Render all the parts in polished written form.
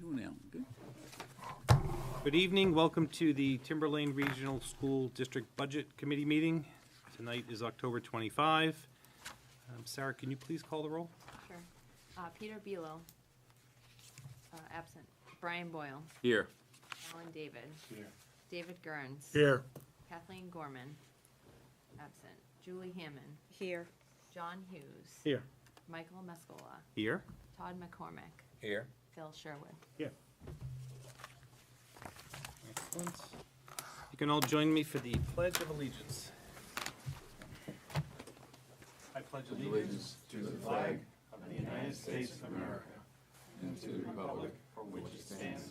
doing, Alan? Good. Good evening. Welcome to the Timberlane Regional School District Budget Committee meeting. Tonight is October 25. Sarah, can you please call the roll? Sure. Peter Belo, absent. Brian Boyle. Here. Alan David. Here. David Gurns. Here. Kathleen Gorman, absent. Julie Hammond. Here. John Hughes. Here. Michael Mescola. Here. Todd McCormick. Here. Phil Sherwood. Here. Excellent. You can all join me for the Pledge of Allegiance. I pledge allegiance to the flag of the United States of America and to the republic for which it stands,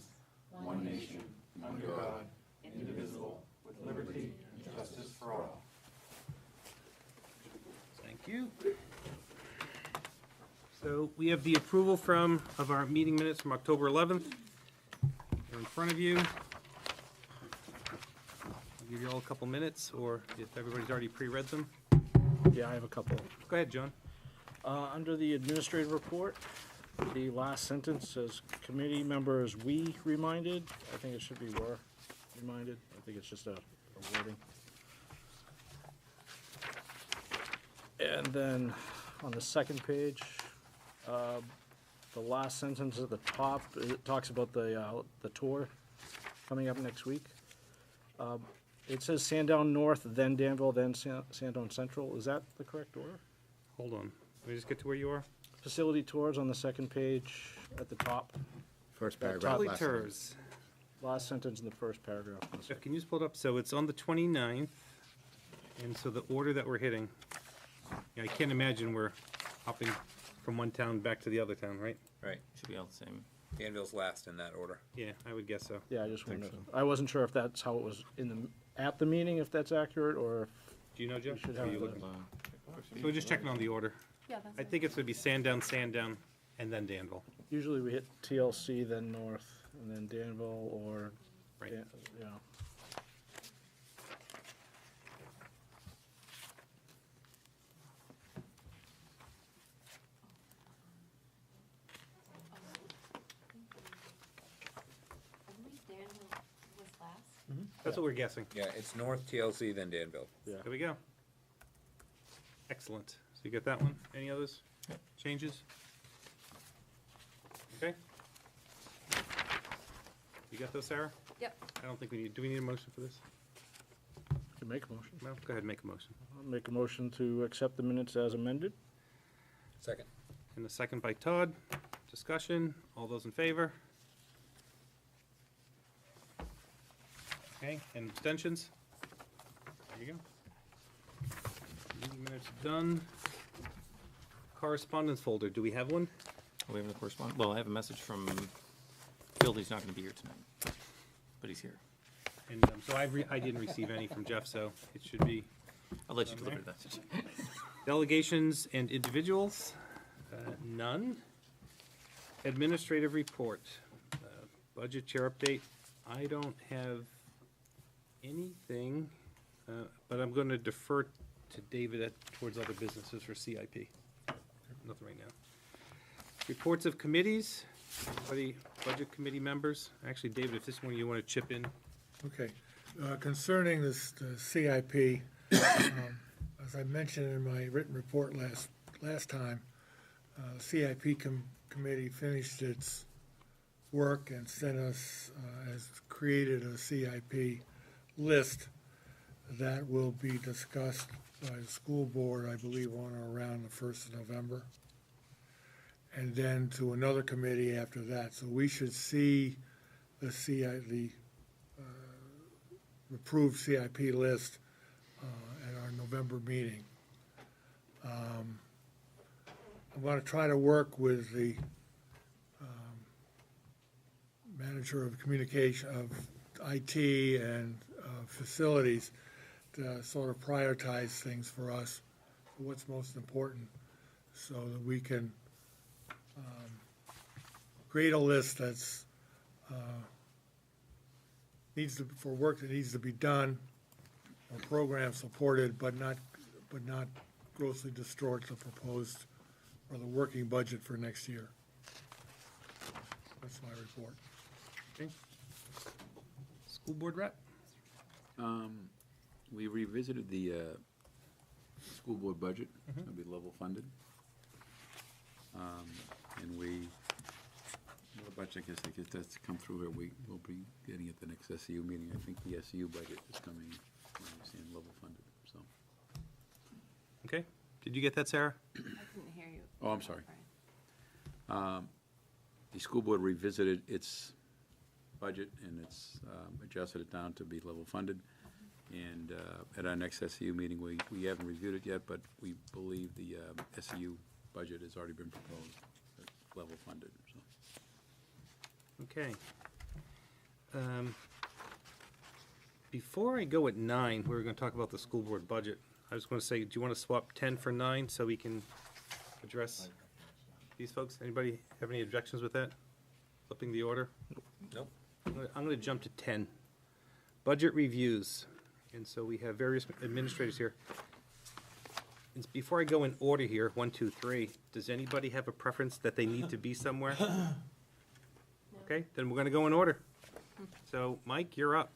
one nation, under God, indivisible, with liberty and justice for all. Thank you. So we have the approval of our meeting minutes from October 11th. They're in front of you. I'll give you all a couple minutes, or if everybody's already pre-read them. Yeah, I have a couple. Go ahead, John. Under the administrative report, the last sentence says, committee members, we reminded. I think it should be were reminded. I think it's just a wording. And then on the second page, the last sentence at the top, it talks about the tour coming up next week. It says Sandown North, then Danville, then Sandown Central. Is that the correct order? Hold on. Let me just get to where you are. Facility tours on the second page at the top. First That paragraph. top last Tours. Last sentence in the first paragraph. Jeff, can you just pull it up? So it's on the 29th, and so the order that we're hitting, yeah, I can't imagine we're hopping from one town back to the other town, right? Right. Should be all the same. Danville's last in that order. Yeah, I would guess so. Yeah, I just wondered. I wasn't sure if that's how it was at the meeting, if that's accurate, or if Do you know, Jeff? should Or are have you the- looking? So we're just checking on the order. Yeah, that's I think it's gonna be Sandown, and then Danville. usually we hit TLC, then North, and then Danville, or, Right. yeah. I believe Danville was last. That's what we're guessing. Yeah, it's North TLC, then Danville. Yeah. There we go. Excellent. So you got that one? Any others? Changes? Okay. You got those, Sarah? Yep. I don't think do we need a motion for this? Can make a motion. No, go ahead, make a motion. I'll make a motion to accept the minutes as amended. Second. And a second by Todd. Discussion. All those in favor? Okay, and abstentions? There you go. Meeting minutes done. Correspondence folder, do we have one? We have a correspondence. Well, I have a message from Phil. He's not going to be here tonight, but he's here. And so I didn't receive any from Jeff, so it should be I'll let you deliver the message. delegations and individuals. None. Administrative report. Budget chair update. I don't have anything, but I'm going to defer to David towards other businesses for CIP. Nothing right now. Reports of committees. Anybody, budget committee members? Actually, David, if this one you want to chip in. Okay. Concerning this CIP, as I mentioned in my written report last time, CIP committee finished its work and sent us, created a CIP list that will be discussed by the school board, I believe, on or around the 1st of November. And then to another committee after that. So we should see the approved CIP list at our November meeting. I'm going to try to work with the manager of communication of IT and facilities to sort of prioritize things for us, what's most important, so that we can create a list that's for work that needs to be done, or program supported, but not grossly distorts the proposed or the working budget for next year. That's my report. Okay. School board rep? We revisited the school board budget, it'll be level funded. And we, the budget, I guess that's come through here, we'll be getting at the next SEU meeting. I think the SEU budget is coming, I understand, level funded, so. Okay. Did you get that, Sarah? I couldn't hear you. Oh, I'm sorry. Brian. The school board revisited its budget and it's adjusted it down to be level funded. And at our next SEU meeting, we haven't reviewed it yet, but we believe the SEU budget has already been proposed, level funded, so. Okay. Before I go at 9, we were going to talk about the school board budget. I was going to say, do you want to swap 10 for 9 so we can address these folks? Anybody have any objections with that? Flipping the order? Nope. I'm going to jump to 10. Budget reviews. And so we have various administrators here. And before I go in order here, 1, 2, 3, does anybody have a preference that they need to be somewhere? Okay, then we're going to go in order. So, Mike, you're up.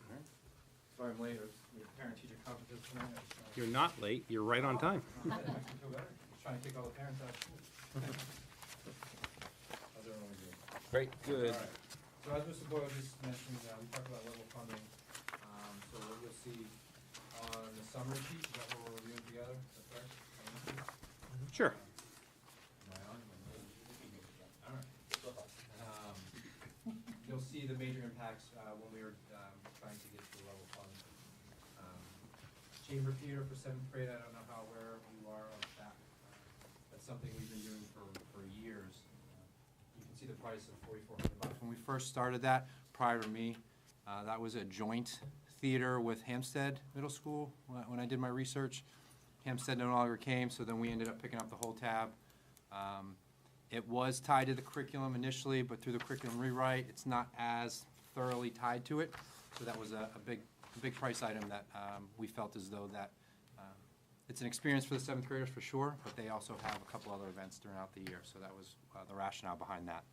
Sorry I'm late, we have parent-teacher conferences tonight. You're not late, you're right on time. Feel better, just trying to kick all the parents out of school. How's everyone doing? Great. Good. All right. So as Mr. Boyle just mentioned, we talked about level funding. So what you'll see on the summary sheet, is that what we're reviewing together, is that correct? Sure. Am I on? All right. You'll see the major impacts when we were trying to get to the level fund. Chamber theater for 7th grade, I don't know how aware you are of that. That's something we've been doing for years. You can see the price of $4,400. When we first started that, prior to me, that was a joint theater with Hampstead Middle School when I did my research. Hampstead no longer came, so then we ended up picking up the whole tab. It was tied to the curriculum initially, but through the curriculum rewrite, it's not as thoroughly tied to it. So that was a big price item that we felt as though that it's an experience for the 7th graders for sure, but they also have a couple other events throughout the year. So that was the rationale behind that.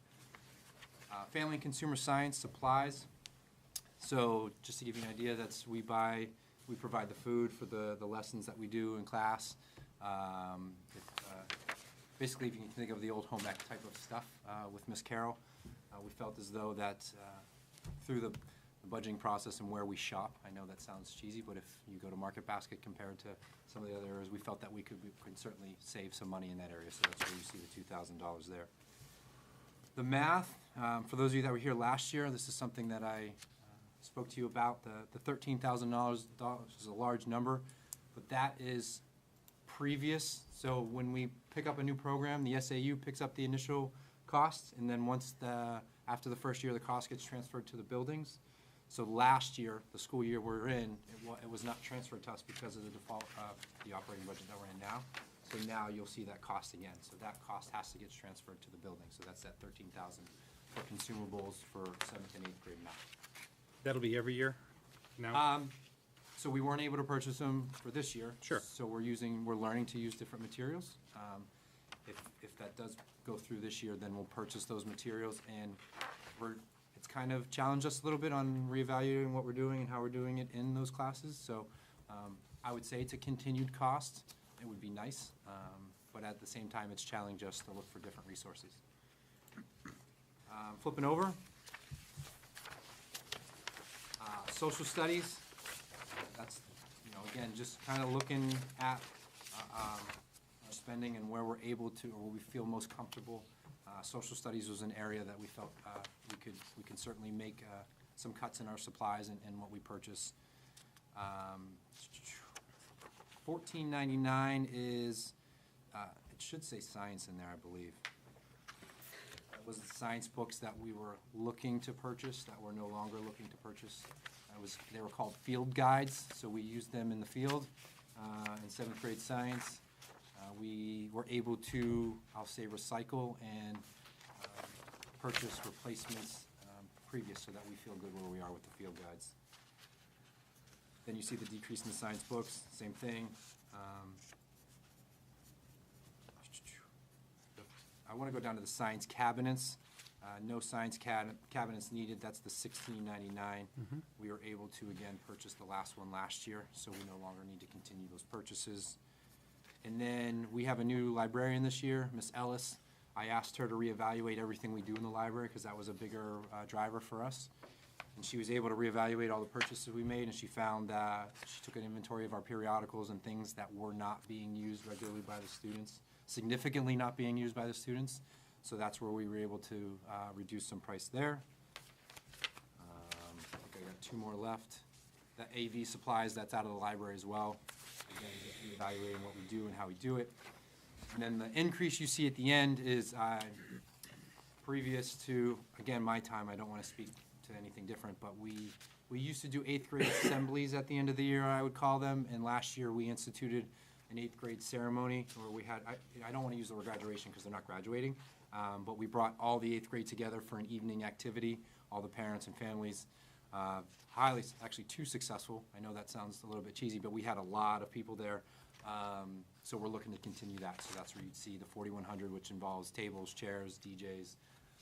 Family and consumer science supplies. So just to give you an idea, we provide the food for the lessons that we do in class. Basically, if you can think of the old home ec type of stuff with Miss Carroll, we felt as though that through the budgeting process and where we shop, I know that sounds cheesy, but if you go to Market Basket compared to some of the other areas, we felt that we could certainly save some money in that area, so that's where you see the $2,000 there. The math, for those of you that were here last year, this is something that I spoke to you about. The $13,000 is a large number, but that is previous. So when we pick up a new program, the SAU picks up the initial cost, and then after the first year, the cost gets transferred to the buildings. So last year, the school year we're in, it was not transferred to us because of the default of the operating budget that we're in now. So now you'll see that cost again. So that cost has to get transferred to the building. So that's that $13,000 for consumables for 7th and 8th grade math. That'll be every year now? So we weren't able to purchase them for this year. Sure. So we're learning to use different materials. If that does go through this year, then we'll purchase those materials, and it's kind of challenged us a little bit on reevaluating what we're doing and how we're doing it in those classes. So I would say it's a continued cost. It would be nice, but at the same time, it's challenged us to look for different resources. Flipping over. Social studies, that's, again, just kind of looking at our spending and where we're able to, or where we feel most comfortable. Social studies was an area that we felt we can certainly make some cuts in our supplies and what we purchase. $14.99 is, it should say science in there, I believe. That was the science books that we were looking to purchase, that we're no longer looking to purchase. They were called field guides, so we used them in the field in 7th grade science. We were able to, I'll say, recycle and purchase replacements previous so that we feel good where we are with the field guides. Then you see the decrease in the science books, same thing. I want to go down to the science cabinets. No science cabinets needed, that's the $16.99. We were able to, again, purchase the last one last year, so we no longer need to continue those purchases. And then we have a new librarian this year, Miss Ellis. I asked her to reevaluate everything we do in the library, because that was a bigger driver for us. And she was able to reevaluate all the purchases we made, and she found that she took an inventory of our periodicals and things that were not being used regularly by the students, significantly not being used by the students. So that's where we were able to reduce some price there. I think I got 2 more left. The AV supplies, that's out of the library as well. Again, just reevaluating what we do and how we do it. And then the increase you see at the end is previous to, again, my time, I don't want to speak to anything different, but we used to do 8th grade assemblies at the end of the year, I would call them, and last year we instituted an 8th grade ceremony where we had, I don't want to use the word graduation because they're not graduating, but we brought all the 8th grade together for an evening activity, all the parents and families. Highly, actually too successful. I know that sounds a little bit cheesy, but we had a lot of people there. So we're looking to continue that. So that's where you'd see the 4,100, which involves tables, chairs, DJs,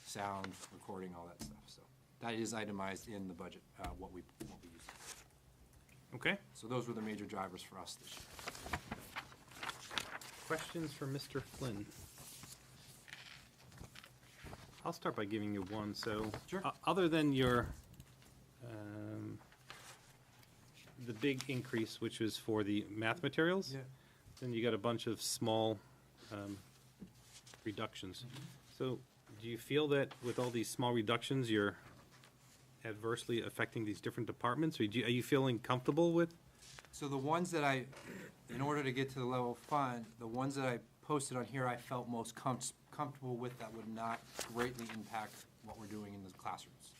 sound, recording, all that stuff. So that is itemized in the budget, what we use. Okay. So those were the major drivers for us this year. Questions for Mr. Flynn? I'll start by giving you one. So, Sure. Other than your, the big increase, which was for the math materials, Yeah. then you got a bunch of small reductions. So, do you feel that with all these small reductions, you're adversely affecting these different departments, or are you feeling comfortable with? So the ones that in order to get to the level fund, the ones that I posted on here, I felt most comfortable with that would not greatly impact what we're doing in the classrooms.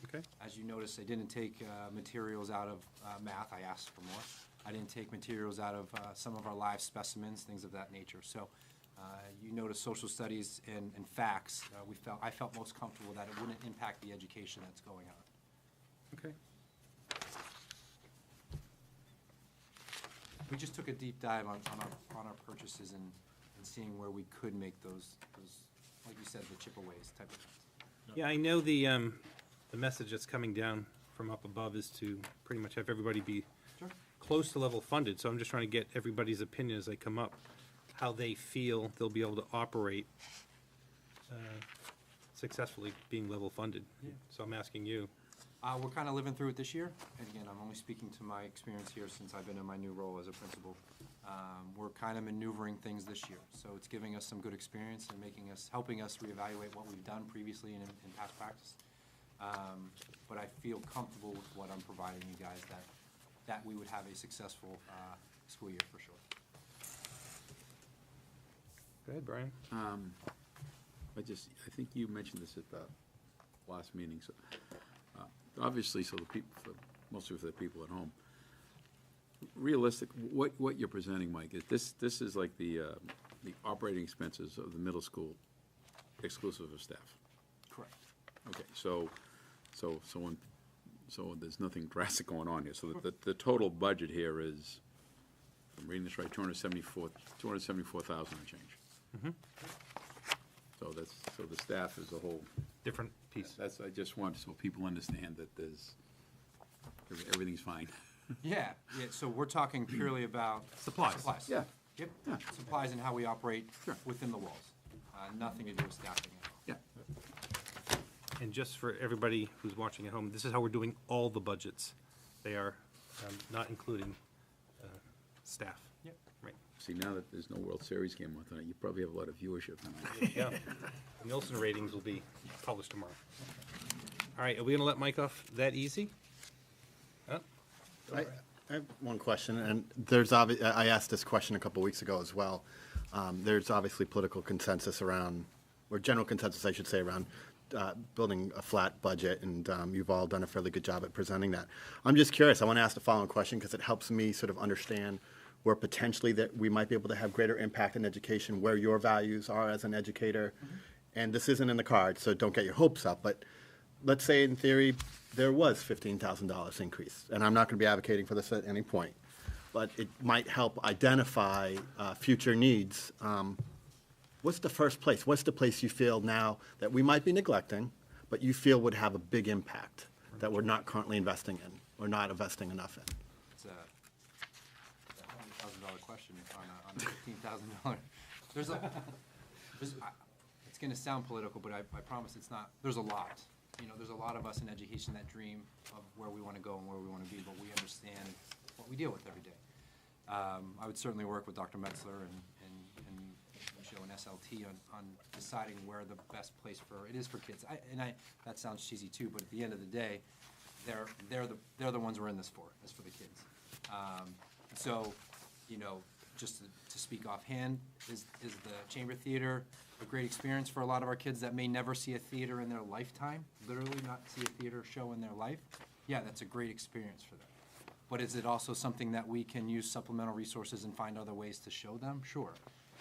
Okay. As you notice, I didn't take materials out of math, I asked for more. I didn't take materials out of some of our live specimens, things of that nature. So you notice social studies and facts, I felt most comfortable that it wouldn't impact the education that's going on. Okay. We just took a deep dive on our purchases and seeing where we could make those, like you said, the chip-aways type of things. Yeah, I know the message that's coming down from up above is to pretty much have everybody be Sure. close to level funded, so I'm just trying to get everybody's opinion as they come up, how they feel they'll be able to operate successfully being level funded. Yeah. So I'm asking you. We're kind of living through it this year, and again, I'm only speaking to my experience here since I've been in my new role as a principal. We're kind of maneuvering things this year, so it's giving us some good experience and helping us reevaluate what we've done previously and in past practice. But I feel comfortable with what I'm providing you guys, that we would have a successful school year for sure. Go ahead, Brian. I think you mentioned this at the last meeting, so, obviously, so the people, mostly for the people at home, realistic, what you're presenting, Mike, is this is like the operating expenses of the middle school exclusive of staff. Correct. Okay, so there's nothing drastic going on here, so the total budget here is, if I'm reading this right, 274,000 and change. Mm-hmm. So the staff as a whole, Different piece. I just want so people understand that everything's fine. Yeah, so we're talking purely about Supplies. Yeah. Yep, Yeah. supplies and how we operate Sure. within the walls. Nothing to do with staffing at all. Yeah. And just for everybody who's watching at home, this is how we're doing all the budgets. They are not including staff. Yep. Right. See, now that there's no World Series game on tonight, you probably have a lot of viewership tonight. Yeah. The Nielsen ratings will be published tomorrow. All right, are we gonna let Mike off that easy? Huh? I have one question, and I asked this question a couple weeks ago as well. There's obviously political consensus around, or general consensus, I should say, around building a flat budget, and you've all done a fairly good job at presenting that. I'm just curious, I want to ask the following question because it helps me sort of understand where potentially that we might be able to have greater impact in education, where your values are as an educator. Mm-hmm. And this isn't in the cards, so don't get your hopes up, but let's say in theory there was $15,000 increase, and I'm not going to be advocating for this at any point, but it might help identify future needs what's the first place? What's the place you feel now that we might be neglecting, but you feel would have a big impact that we're not currently investing in or not investing enough in? It's a $100,000 question on a $15,000. It's gonna sound political, but I promise it's not. There's a lot. You know, there's a lot of us in education that dream of where we wanna go and where we wanna be, but we understand what we deal with every day. I would certainly work with Dr. Metzler and Joe and SLT on deciding where the best place it is for kids. That sounds cheesy too, but at the end of the day, they're the ones we're in this for, is for the kids. So, you know, just to speak offhand, is the Chamber Theater a great experience for a lot of our kids that may never see a theater in their lifetime, literally not see a theater show in their life? Yeah, that's a great experience for them. But is it also something that we can use supplemental resources and find other ways to show them? Sure.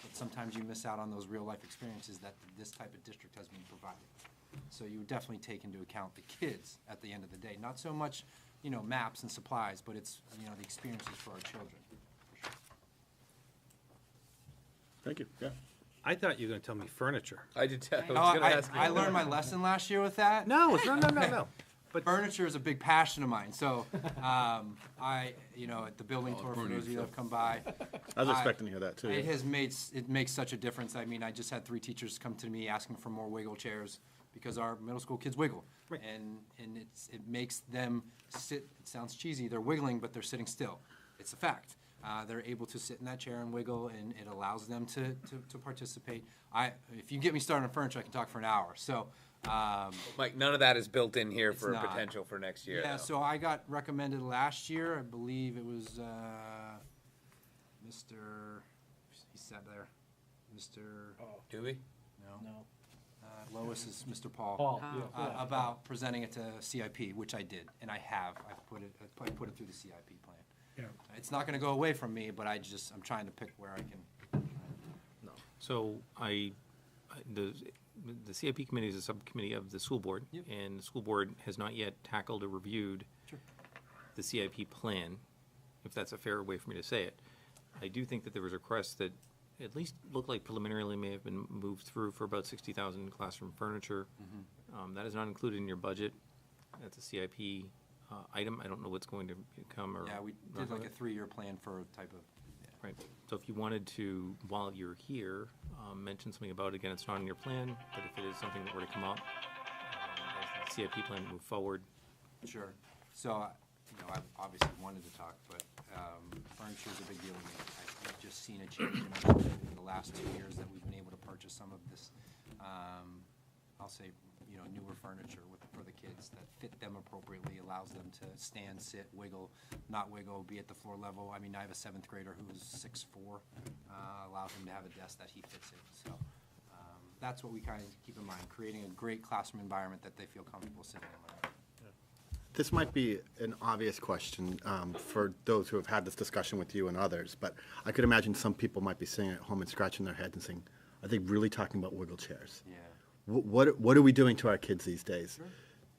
But sometimes you miss out on those real-life experiences that this type of district has been provided. So you would definitely take into account the kids at the end of the day. Not so much, you know, maps and supplies, but it's, you know, the experiences for our children. For sure. Thank you, yeah. I thought you were gonna tell me furniture. I did tell, I Oh, was gonna ask you. I learned my lesson last year with that. No. But Furniture is a big passion of mine, so, you know, at the building tour, for those of you that have come by. I was expecting to hear that too. It has it makes such a difference. I mean, I just had 3 teachers come to me asking for more wiggle chairs because our middle school kids wiggle. Right. And it makes them sit, it sounds cheesy, they're wiggling, but they're sitting still. It's a fact. They're able to sit in that chair and wiggle, and it allows them to participate. If you get me started on furniture, I can talk for an hour, so. Mike, none of that is built in here It's for not. potential for next year, Yeah, though. so I got recommended last year, I believe it was, Mr., he sat there, Mr., Do we? no, Lois is Mr. Paul. Paul, About presenting it to CIP, which I did, and I have, I put it through the CIP plan. Yeah. It's not gonna go away from me, but I'm trying to pick where I can. So the CIP committee is a subcommittee of the school board. Yep. And the school board has not yet tackled or reviewed Sure. the CIP plan, if that's a fair way for me to say it. I do think that there was a request that at least looked like preliminarily may have been moved through for about 60,000 classroom furniture. That is not included in your budget. That's a CIP item. I don't know what's going to come or. Yeah, we did like a 3-year plan for a type of, Right, so if you wanted to, while you're here, mention something about it, again, it's not in your plan, but if it is something that were to come up, as the CIP plan move forward, sure. So, you know, I've obviously wanted to talk, but furniture is a big deal to me. I've just seen a change in our budget in the last 2 years that we've been able to purchase some of this, I'll say, you know, newer furniture for the kids that fit them appropriately, allows them to stand, sit, wiggle, not wiggle, be at the floor level. I mean, I have a 7th grader who's 6'4", allows him to have a desk that he fits in. So that's what we kind of keep in mind, creating a great classroom environment that they feel comfortable sitting and learning. This might be an obvious question for those who have had this discussion with you and others, but I could imagine some people might be sitting at home and scratching their heads and saying, are they really talking about wiggle chairs? Yeah. What are we doing to our kids these days? Sure.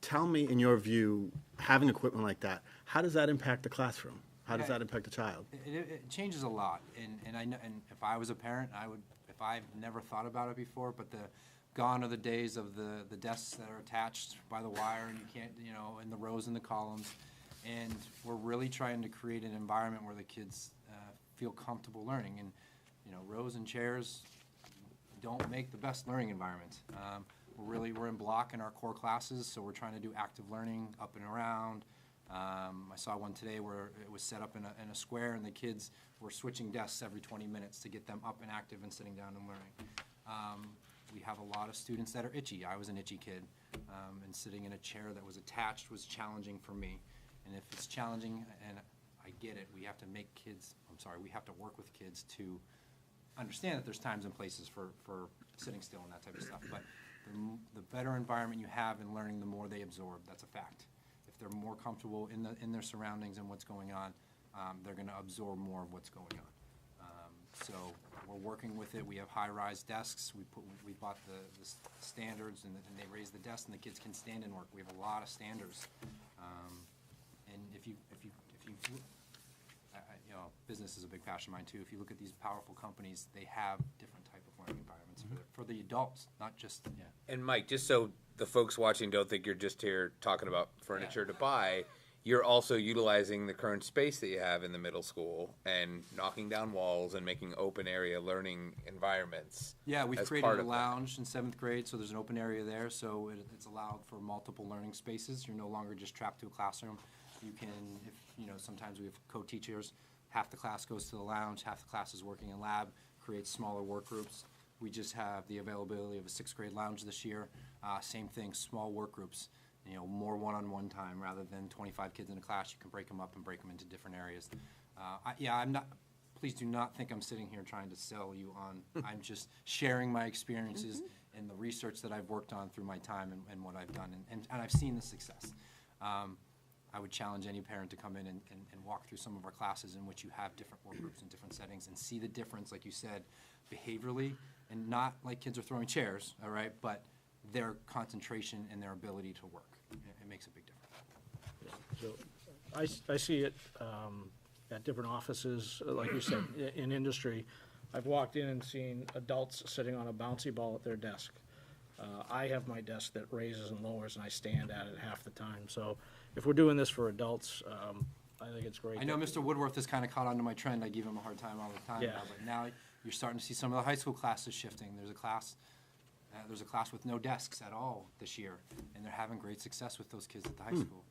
Tell me, in your view, having equipment like that, how does that impact the classroom? How does Yeah. that impact the child? It changes a lot, and I know, and if I was a parent, I would, if I've never thought about it before, but gone are the days of the desks that are attached by the wire and you can't, you know, in the rows and the columns. And we're really trying to create an environment where the kids feel comfortable learning. And, you know, rows and chairs don't make the best learning environment. We're in block in our core classes, so we're trying to do active learning up and around. I saw one today where it was set up in a square and the kids were switching desks every 20 minutes to get them up and active and sitting down and learning. We have a lot of students that are itchy. I was an itchy kid, and sitting in a chair that was attached was challenging for me. And if it's challenging, and I get it, we have to we have to work with kids to understand that there's times and places for sitting still and that type of stuff. But the better environment you have in learning, the more they absorb. That's a fact. If they're more comfortable in their surroundings and what's going on, they're going to absorb more of what's going on. So we're working with it. We have high-rise desks. We bought the standards, and they raise the desk, and the kids can stand and work. We have a lot of standards. And if you, you know, business is a big passion of mine too. If you look at these powerful companies, they have different type of learning environments for the adults, not just, And Mike, just so the folks watching don't think you're just here talking about furniture to buy, you're also utilizing the current space that you have in the middle school and knocking down walls and making open area learning environments. Yeah, we've as created part a of that. lounge in 7th grade, so there's an open area there, so it's allowed for multiple learning spaces. You're no longer just trapped to a classroom. You can, if, you know, sometimes we have co-teachers, half the class goes to the lounge, half the class is working in lab, creates smaller work groups. We just have the availability of a 6th grade lounge this year. Same thing, small work groups, you know, more one-on-one time rather than 25 kids in a class. You can break them up and break them into different areas. I'm not, please do not think I'm sitting here trying to sell you on, I'm just sharing my experiences and the research that I've worked on through my time and what I've done, and I've seen the success. I would challenge any parent to come in and walk through some of our classes in which you have different work groups in different settings and see the difference, like you said, behaviorally, and not like kids are throwing chairs, all right, but their concentration and their ability to work. It makes a big difference. So I see it at different offices, like you said, in industry. I've walked in and seen adults sitting on a bouncy ball at their desk. I have my desk that raises and lowers, and I stand at it half the time. So if we're doing this for adults, I think it's great. I know Mr. Woodworth has kind of caught on to my trend. I give him a hard time all the time Yeah. now, but now you're starting to see some of the high school classes shifting. There's a class with no desks at all this year, and they're having great success with those kids at the high school.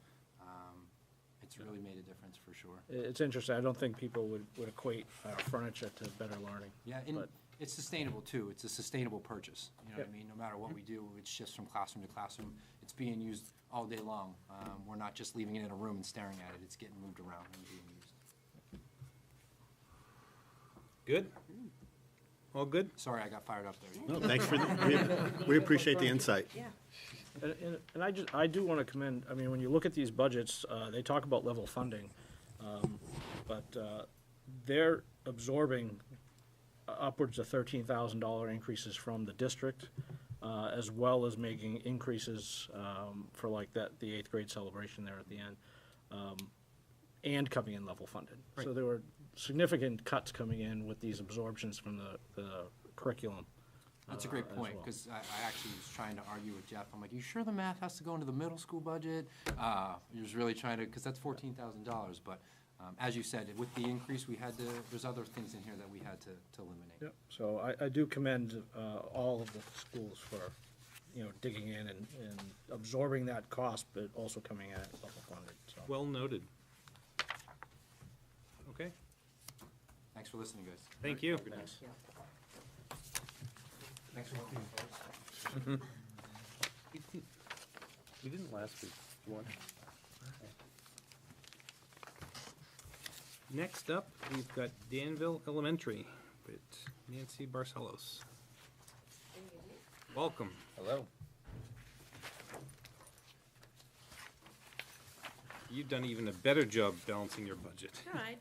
It's really made a difference for sure. It's interesting. I don't think people would equate furniture to better learning. Yeah, and But- it's sustainable too. It's a sustainable purchase. You know what I Yep. mean? No matter what we do, it shifts from classroom to classroom. It's being used all day long. We're not just leaving it in a room and staring at it. It's getting moved around and being used. Good? All good? Sorry, I got fired up there. No, thanks for, we appreciate the insight. Yeah. And I do want to commend, I mean, when you look at these budgets, they talk about level funding, but they're absorbing upwards of $13,000 increases from the district, as well as making increases for like the 8th grade celebration there at the end, and coming in level funded. So there were significant cuts coming in with these absorptions from the curriculum. That's a great as point, well. because I actually was trying to argue with Jeff. I'm like, you sure the math has to go into the middle school budget? He was really trying to, because that's $14,000, but as you said, with the increase, we had to, there's other things in here that we had to eliminate. Yep, so I do commend all of the schools for, you know, digging in and absorbing that cost, but also coming in at level funded, so. Well noted. Okay, Thanks for listening, guys. thank you. Thanks. Thanks for listening, folks. We didn't last week. Next up, we've got Danville Elementary with Nancy Barcelos. Welcome. Hello. You've done even a better job balancing your budget. All right.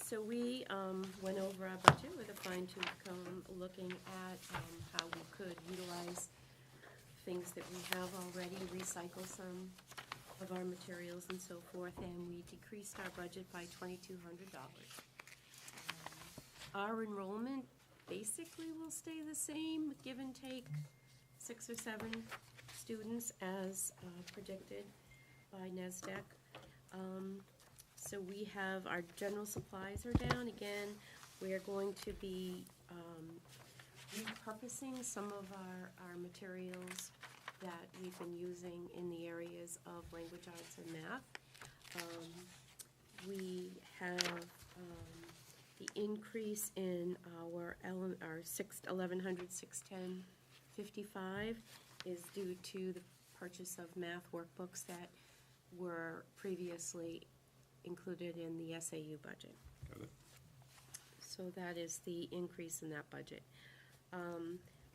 So we went over our budget with a fine-tooth comb, looking at how we could utilize things that we have already, recycle some of our materials and so forth, and we decreased our budget by $2,200. Our enrollment basically will stay the same, give and take 6 or 7 students as predicted by NESDEC. So we have, our general supplies are down. Again, we are going to be repurposing some of our materials that we've been using in the areas of language arts and math. We have the increase in our 1100, 610, 55 is due to the purchase of math workbooks that were previously included in the SAU budget. Got it. So that is the increase in that budget.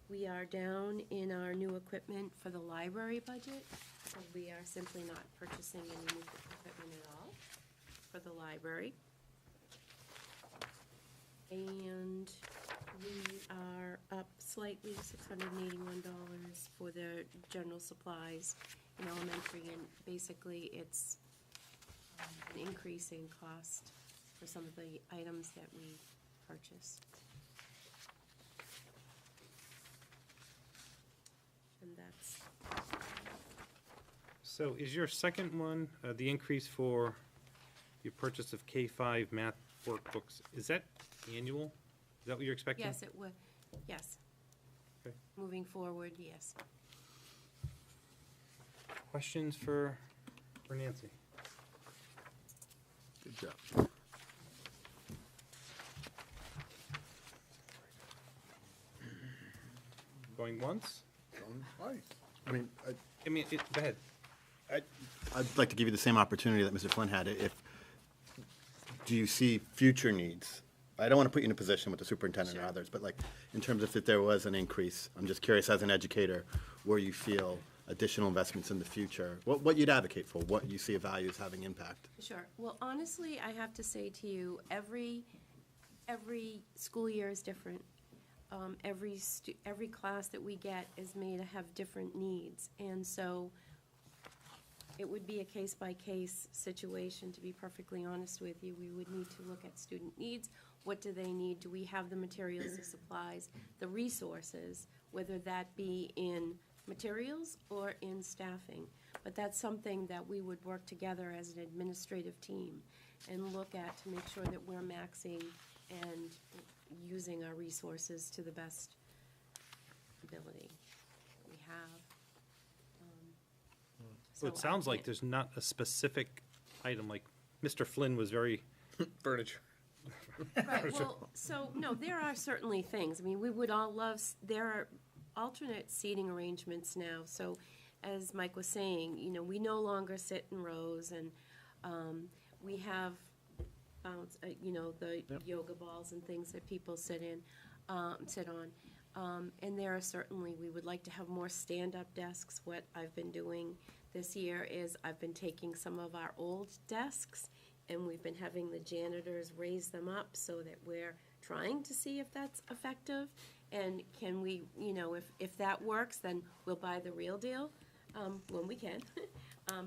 We are down in our new equipment for the library budget. So we are simply not purchasing any new equipment at all for the library. And we are up slightly, $681 for the general supplies in elementary, and basically it's an increase in cost for some of the items that we purchase. And that's, So is your second one, the increase for your purchase of K-5 math workbooks, is that annual? Is that what you're expecting? yes, it would, yes. Okay. Moving forward, yes. Questions for Nancy? Good job. Going once? I mean, I mean, go ahead. I'd like to give you the same opportunity that Mr. Flynn had. Do you see future needs? I don't want to put you in a position with the superintendent or Sure. others, but like, in terms of if there was an increase, I'm just curious as an educator, where you feel additional investments in the future, what you'd advocate for, what you see a value as having impact. Sure. Well, honestly, I have to say to you, every school year is different. Every class that we get is made to have different needs, and so it would be a case-by-case situation, to be perfectly honest with you. We would need to look at student needs. What do they need? Do we have the materials, the supplies, the resources, whether that be in materials or in staffing? But that's something that we would work together as an administrative team and look at to make sure that we're maxing and using our resources to the best ability that we have. So it I sounds like can't- there's not a specific item, like Mr. Flynn was very, Furniture. Right, well, so, no, there are certainly things. I mean, we would all love, there are alternate seating arrangements now. So as Mike was saying, you know, we no longer sit in rows, and we have, you know, the yoga balls and things that people sit on. And there are certainly, we would like to have more stand-up desks. What I've been doing this year is I've been taking some of our old desks, and we've been having the janitors raise them up so that we're trying to see if that's effective. And can we, you know, if that works, then we'll buy the real deal when we can.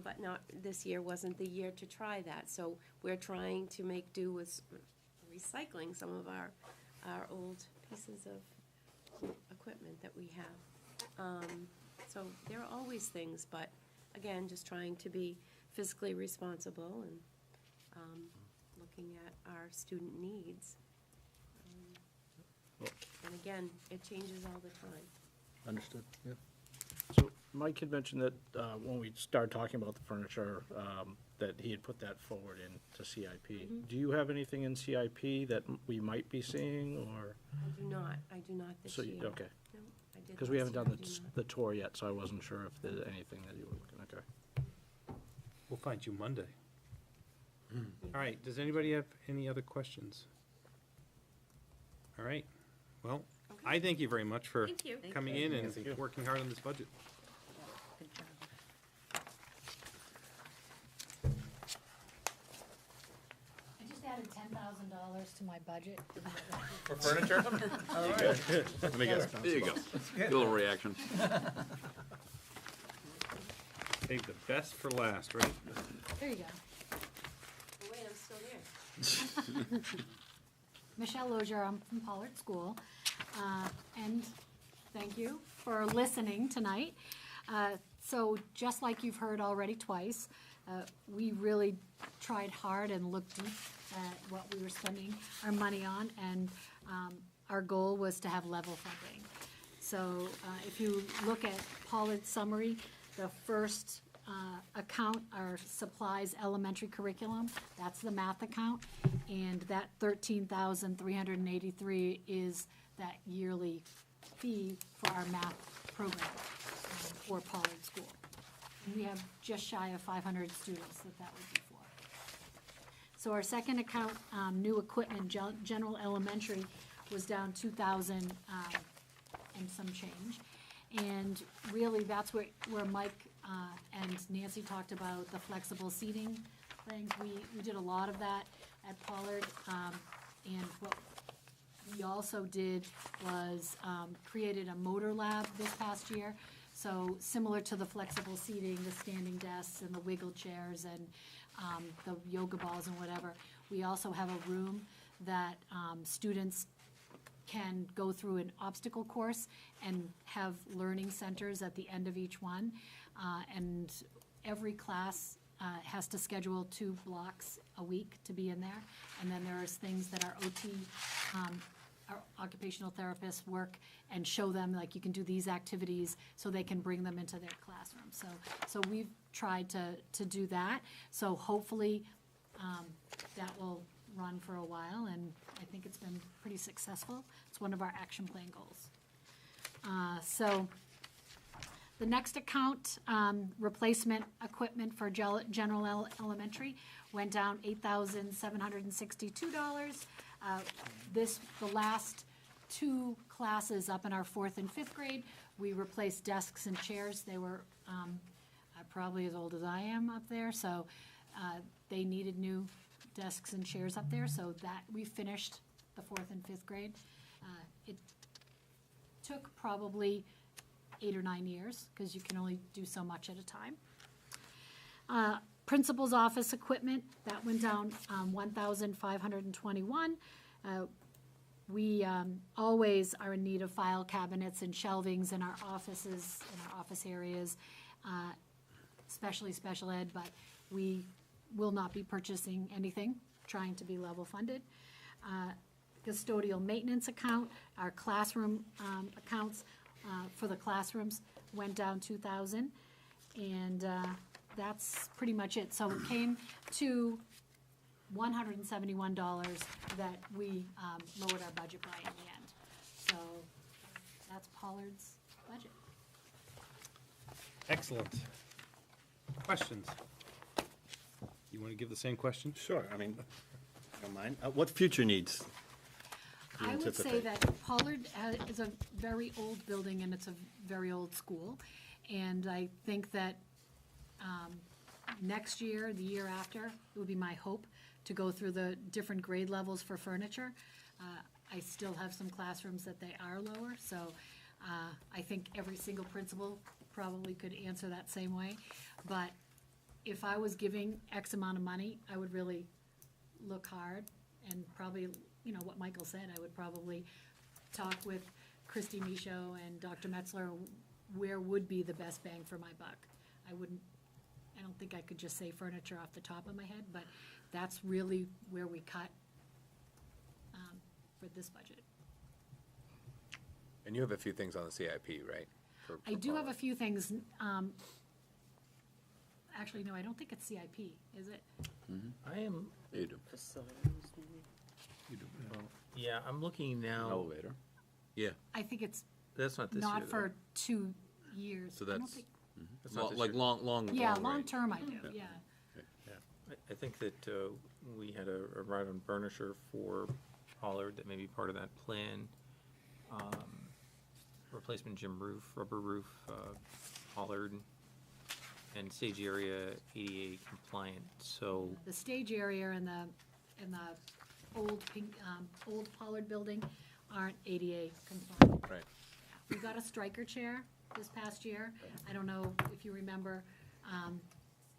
But not, this year wasn't the year to try that. So we're trying to make do with recycling some of our old pieces of equipment that we have. So there are always things, but again, just trying to be fiscally responsible and looking at our student needs. And again, it changes all the time. Understood, yeah. So Mike had mentioned that when we started talking about the furniture, that he had put that forward into CIP. Do you have anything in CIP that we might be seeing, or? I do not this So, year. okay, No, I did because we last haven't done year, I do not. the tour yet, so I wasn't sure if there's anything that you were looking at, okay. we'll find you Monday. All right, does anybody have any other questions? All right, well, I thank you very much for Thank you. coming in and working hard on this budget. Good job. I just added $10,000 to my budget. For furniture? Let me guess. There you go. Good little reaction. Save the best for last, right? There you go. Oh, wait, I'm still here. Michelle Lozier, I'm from Pollard School. And thank you for listening tonight. So just like you've heard already twice, we really tried hard and looked deep at what we were spending our money on, and our goal was to have level funding. So if you look at Pollard's summary, the first account, our supplies elementary curriculum, that's the math account, and that $13,383 is that yearly fee for our math program for Pollard School. And we have just shy of 500 students that would be for. So our second account, new equipment, general elementary, was down 2,000 and some change. And really, that's where Mike and Nancy talked about the flexible seating things. We did a lot of that at Pollard. And what we also did was created a motor lab this past year. So similar to the flexible seating, the standing desks and the wiggle chairs, and the yoga balls and whatever. We also have a room that students can go through an obstacle course and have learning centers at the end of each one. And every class has to schedule 2 blocks a week to be in there. And then there is things that our OT, our occupational therapists work and show them, like you can do these activities so they can bring them into their classroom. So we've tried to do that. So hopefully that will run for a while, and I think it's been pretty successful. It's one of our action plan goals. So the next account, replacement equipment for General Elementary, went down $8,762. The last 2 classes up in our 4th and 5th grade, we replaced desks and chairs. They were probably as old as I am up there, so they needed new desks and chairs up there, so that we finished the 4th and 5th grade. It took probably 8 or 9 years, because you can only do so much at a time. Principal's office equipment, that went down $1,521. We always are in need of file cabinets and shelvings in our offices, in our office areas, especially special ed, but we will not be purchasing anything, trying to be level funded. Custodial maintenance account, our classroom accounts for the classrooms went down $2,000, and that's pretty much it. So it came to $171 that we lowered our budget by in the end. So that's Pollard's budget. Excellent. Questions? You want to give the same question? Sure, I mean, I don't mind. What future needs do you I would say anticipate? that Pollard is a very old building, and it's a very old school. And I think that next year, the year after, it would be my hope to go through the different grade levels for furniture. I still have some classrooms that they are lower, so I think every single principal probably could answer that same way. But if I was giving X amount of money, I would really look hard and probably, you know, what Michael said, I would probably talk with Christy Michaud and Dr. Metzler, where would be the best bang for my buck. I don't think I could just say furniture off the top of my head, but that's really where we cut for this budget. And you have a few things on the CIP, right? I do have a few things. Actually, no, I don't think it's CIP, is it? I am, You do. You do. yeah, I'm looking now, Elevator. Yeah. I think it's that's not this year, not though. for 2 years. So I don't that's- think- That's not this Like year. long. Yeah, range. long-term I do, yeah. I think that we had a ride on furniture for Pollard that may be part of that plan. Replacement gym roof, rubber roof, Pollard, and stage area ADA compliant, so, The stage area and the old old Pollard building aren't ADA compliant. Right. We got a striker chair this past year. I don't know if you remember.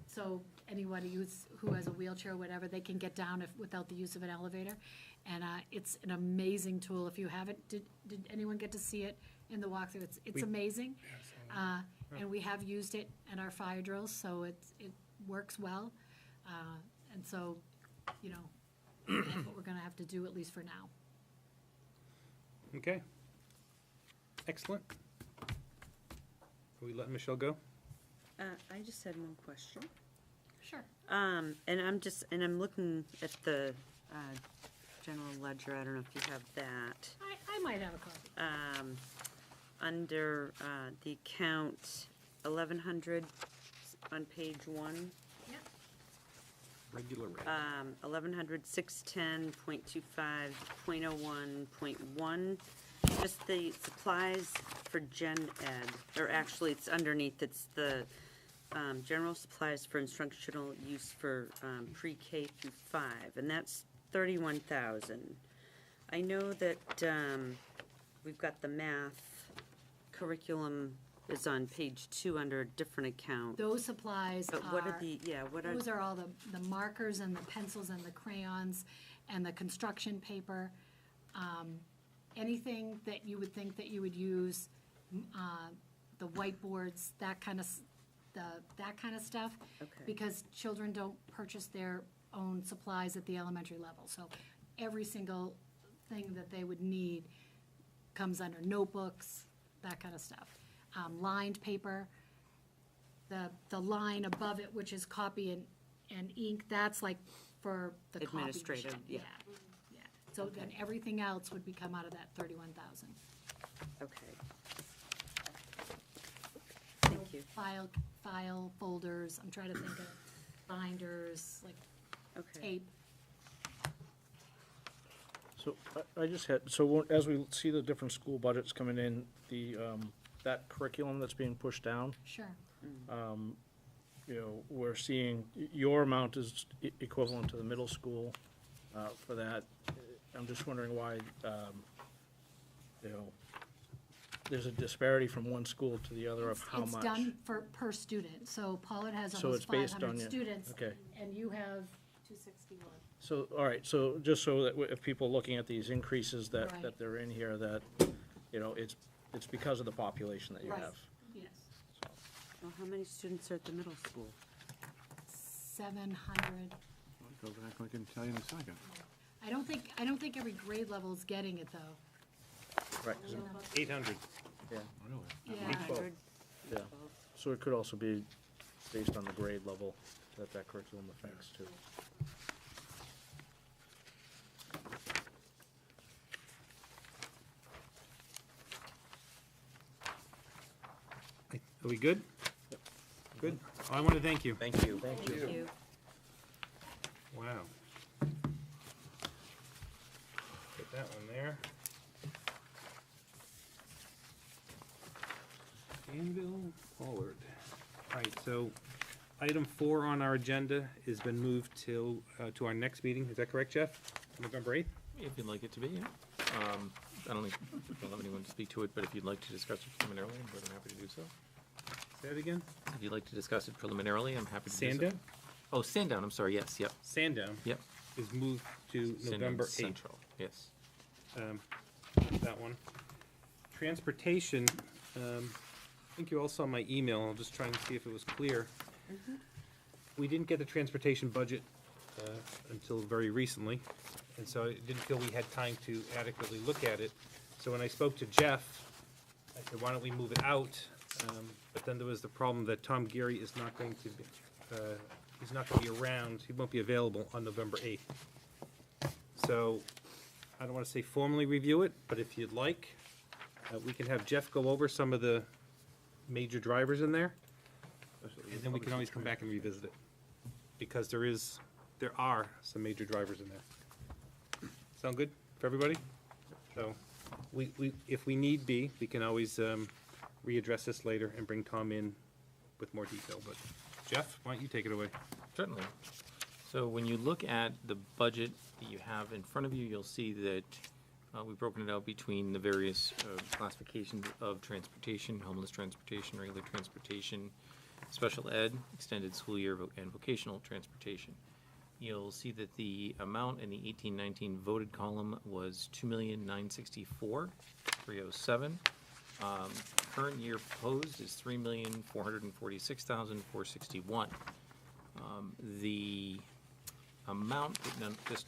So anybody who has a wheelchair or whatever, they can get down without the use of an elevator. And it's an amazing tool. If you haven't, did anyone get to see it in the walkthrough? It's amazing. And we have used it in our fire drills, so it works well. And so, you know, that's what we're gonna have to do, at least for now. Okay. Excellent. Are we letting Michelle go? I just had one question. Sure. And I'm looking at the general ledger. I don't know if you have that. I might have a copy. Under the account 1100 on page 1, Yeah. Regular rate. 1100 610.25.01.1. Just the supplies for gen ed, or actually it's underneath, it's the general supplies for instructional use for pre-K through 5, and that's 31,000. I know that we've got the math curriculum is on page 2 under a different account. Those supplies But what are are, the, yeah, what are, those are all the markers and the pencils and the crayons and the construction paper. Anything that you would think that you would use, the whiteboards, that kind of stuff. Okay. Because children don't purchase their own supplies at the elementary level. So every single thing that they would need comes under notebooks, that kind of stuff. Lined paper, the line above it, which is copy and ink, that's like for the copy machine. Administrative, yeah. Yeah. So then everything else would come out of that 31,000. okay. Thank you. File folders, I'm trying to think of binders, like Okay. tape. So I just had, so as we see the different school budgets coming in, that curriculum that's being pushed down, Sure. we're seeing your amount is equivalent to the middle school for that. I'm just wondering why, there's a disparity from one school to the other of how much. It's done per student, so Pollard has So almost it's based on 500 your- students. okay. And you have, 261. So, all right, so just so that if people looking at these increases that Right. they're in here, that, it's because of the population that you Right. have. yes, Well, how many students are at the middle school? 700. Go back, I can tell you in a second. I don't think every grade level is getting it, though. Right. 800. Yeah. 800? Yeah, so it could also be based on the grade level that curriculum affects too. Are we good? Good. I want to thank you. Thank you. Thank you. Wow. Put that one there. Anvil Pollard. All right, so item 4 on our agenda has been moved to our next meeting. Is that correct, Jeff? November 8th? If you'd like it to be, yeah. I don't think we'll have anyone to speak to it, but if you'd like to discuss it preliminarily, I'm more than happy to do so. Say that again? If you'd like to discuss it preliminarily, I'm happy to do so. Sandown? Oh, Sandown, I'm sorry, yes, yep, Sandown yep. is moved to Sandown November 8th. Central, yes. That one. Transportation, I think you all saw my email, I'll just try and see if it was clear. We didn't get the transportation budget until very recently, and so I didn't feel we had time to adequately look at it. So when I spoke to Jeff, I said, why don't we move it out? But then there was the problem that Tom Geary is not going to be, he's not going to be around, he won't be available on November 8th. So, I don't want to say formally review it, but if you'd like, we can have Jeff go over some of the major drivers in there, and then we can always come back and revisit it. Because there are some major drivers in there. Sound good for everybody? So, if we need be, we can always readdress this later and bring Tom in with more detail, but Jeff, why don't you take it away? Certainly. So when you look at the budget that you have in front of you, you'll see that we've broken it out between the various classifications of transportation: homeless transportation, regular transportation, special ed, extended school year, and vocational transportation. You'll see that the amount in the 18-19 voted column was $2,964,307. Current year proposed is $3,446,461. The amount, just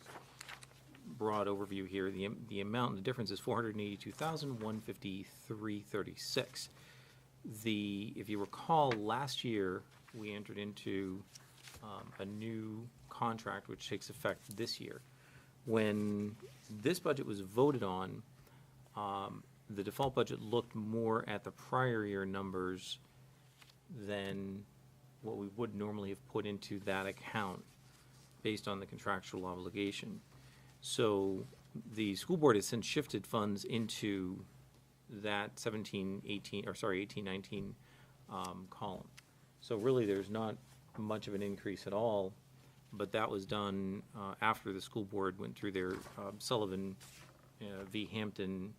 broad overview here, the amount, the difference is $482,153.36. If you recall, last year, we entered into a new contract which takes effect this year. When this budget was voted on, the default budget looked more at the prior year numbers than what we would normally have put into that account based on the contractual obligation. So the school board has since shifted funds into that 18-19 column. So really, there's not much of an increase at all, but that was done after the school board went through their Sullivan v. Hampton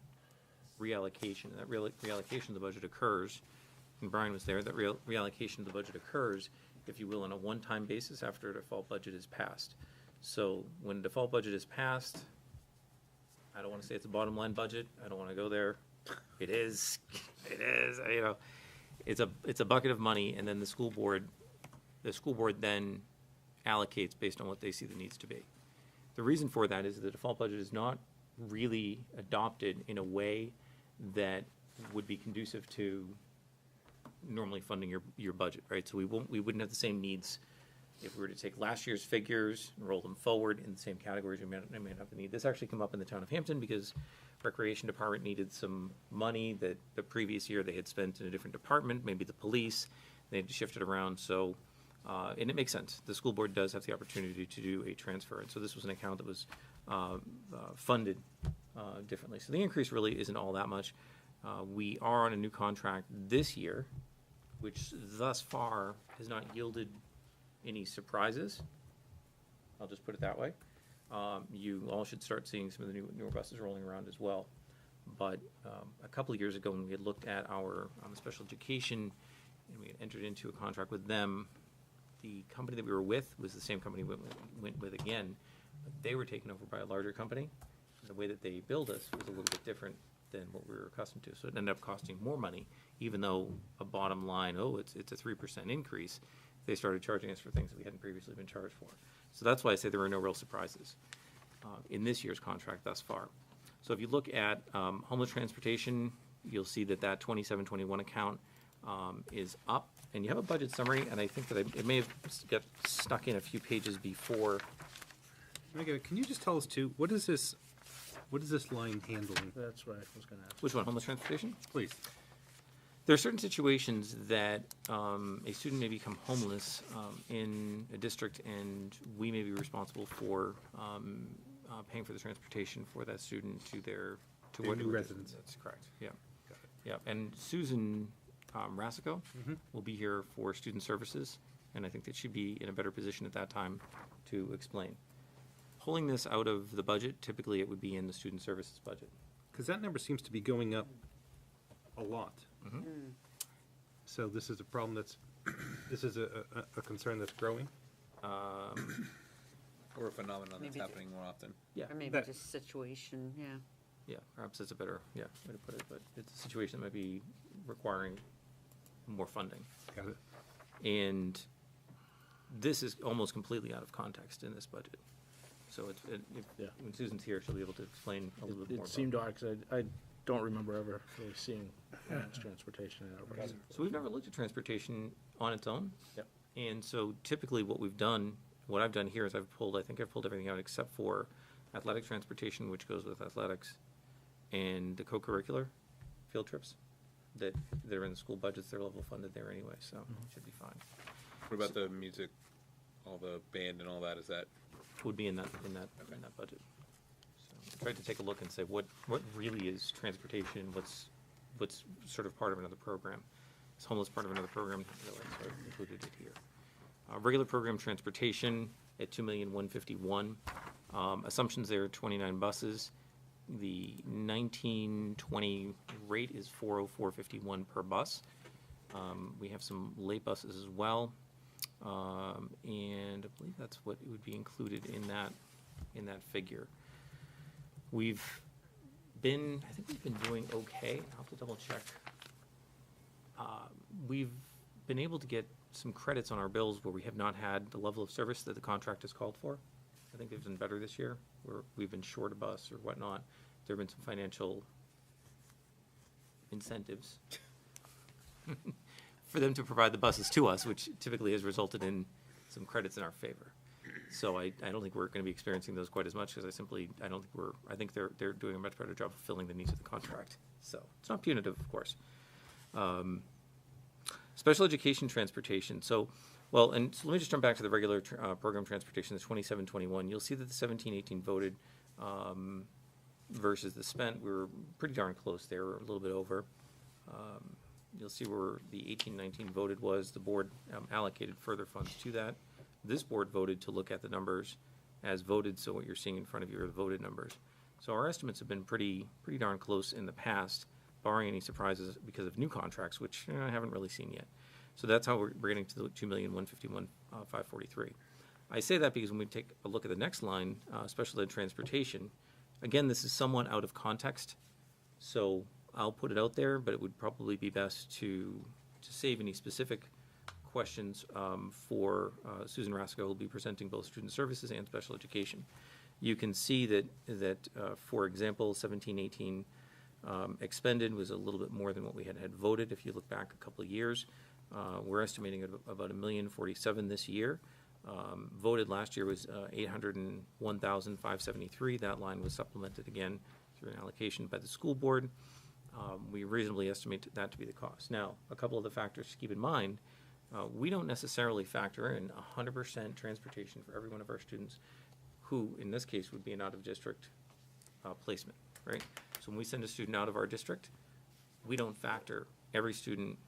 reallocation. That reallocation of the budget occurs and Brian was there, that reallocation of the budget occurs, if you will, on a one-time basis after a default budget is passed. So when default budget is passed, I don't want to say it's a bottom line budget. I don't want to go there. It is. It is. You know, it's a bucket of money, and then the school board then allocates based on what they see the needs to be. The reason for that is the default budget is not really adopted in a way that would be conducive to normally funding your budget, right? So we wouldn't have the same needs if we were to take last year's figures and roll them forward in the same categories. We may not have the need. This actually came up in the town of Hampton because Recreation Department needed some money that the previous year they had spent in a different department, maybe the police. They had to shift it around. So, and it makes sense. The school board does have the opportunity to do a transfer. And so this was an account that was funded differently. So the increase really isn't all that much. We are on a new contract this year, which thus far has not yielded any surprises. I'll just put it that way. You all should start seeing some of the newer buses rolling around as well. But a couple of years ago, when we had looked at our special education and we had entered into a contract with them, the company that we were with was the same company we went with again. But they were taken over by a larger company. The way that they billed us was a little bit different than what we were accustomed to. So it ended up costing more money, even though a bottom line, it's a 3% increase. They started charging us for things that we hadn't previously been charged for. So that's why I say there were no real surprises in this year's contract thus far. So if you look at homeless transportation, you'll see that 2721 account is up. And you have a budget summary, and I think that it may have got stuck in a few pages before. Megan, can you just tell us too, what is this line handling? That's what I was gonna ask. Which one, homeless transportation? Please. There are certain situations that a student may become homeless in a district, and we may be responsible for paying for the transportation for that student to their new residence. That's correct. Yeah. Yeah. And Susan Rassico will be here for student services, and I think that she'd be in a better position at that time to explain. Pulling this out of the budget, typically it would be in the student services budget. Because that number seems to be going up a lot. So this is a problem this is a concern that's growing? Or a phenomenon that's Maybe happening more often. Yeah. Or maybe That- just situation, yeah. Yeah, perhaps that's a better, way to put it, but it's a situation that might be requiring more funding. Got it. And this is almost completely out of context in this budget. So Yeah. when Susan's here, she'll be able to explain a little bit more It about seemed odd, because I don't remember ever really seeing homeless transportation in our budget. So we've never looked at transportation on its own. Yep. And so typically what I've done here is I think I've pulled everything out except for athletic transportation, which goes with athletics, and the co-curricular field trips that are in the school budgets. They're level funded there anyway, so it should be fine. What about the music, all the band and all that? Is that? Would be in that budget. So I tried to take a look and say what really is transportation, what's sort of part of another program. Is homeless part of another program? Really, so I included it here. Regular program transportation at $2,151,000. Assumptions there are 29 buses. The 1920 rate is $404.51 per bus. We have some late buses as well. And I believe that's what would be included in that figure. I think we've been doing okay. I'll have to double check. We've been able to get some credits on our bills where we have not had the level of service that the contract has called for. I think they've been better this year, where we've been short a bus or whatnot. There have been some financial incentives for them to provide the buses to us, which typically has resulted in some credits in our favor. So I don't think we're going to be experiencing those quite as much, because I think they're doing a much better job of fulfilling the needs of the contract. So it's not punitive, of course. Special education transportation. So let me just jump back to the regular program transportation, the 2721. You'll see that the 1718 voted versus the spent. We were pretty darn close there, a little bit over. You'll see where the 1819 voted was. The board allocated further funds to that. This board voted to look at the numbers as voted, so what you're seeing in front of you are the voted numbers. So our estimates have been pretty darn close in the past, barring any surprises because of new contracts, which I haven't really seen yet. So that's how we're getting to the 2,151,543. I say that because when we take a look at the next line, special ed transportation, again, this is somewhat out of context, so I'll put it out there, but it would probably be best to save any specific questions for Susan Rasko, who will be presenting both student services and special education. You can see that for example, 17-18 expended was a little bit more than what we had voted. If you look back a couple of years, we're estimating about $1,047,000 this year. Voted last year was $801,573. That line was supplemented again through an allocation by the school board. We reasonably estimate that to be the cost. Now, a couple of the factors to keep in mind, we don't necessarily factor in 100% transportation for every one of our students who, in this case, would be an out-of-district placement, right? So when we send a student out of our district, we don't factor every student.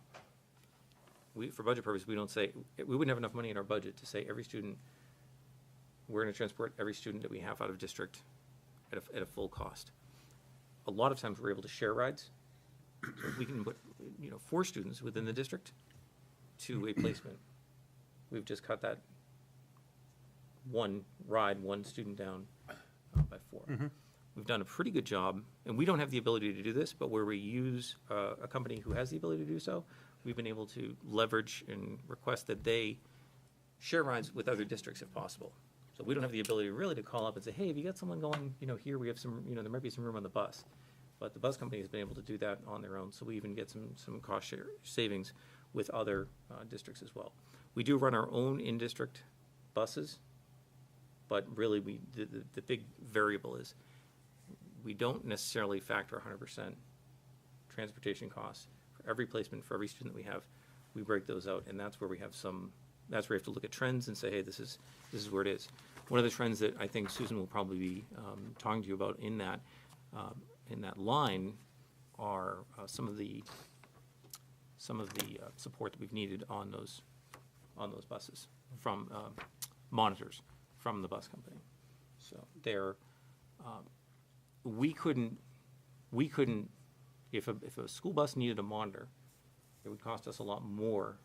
For budget purposes, we don't say, we wouldn't have enough money in our budget to say every student, we're going to transport every student that we have out of district at a full cost. A lot of times we're able to share rides. So if we can put, 4 students within the district to a placement, we've just cut that one student down by 4. We've done a pretty good job, and we don't have the ability to do this, but where we use a company who has the ability to do so, we've been able to leverage and request that they share rides with other districts if possible. So we don't have the ability really to call up and say, hey, have you got someone going, here we have some, there might be some room on the bus. But the bus company has been able to do that on their own, so we even get some cost share savings with other districts as well. We do run our own in-district buses, but really the big variable is we don't necessarily factor 100% transportation costs for every placement, for every student that we have. We break those out, and that's where we have that's where we have to look at trends and say, hey, this is where it is. One of the trends that I think Susan will probably be talking to you about in that line are some of the support that we've needed on those buses from monitors from the bus company. So we couldn't if a school bus needed a monitor, it would cost us a lot more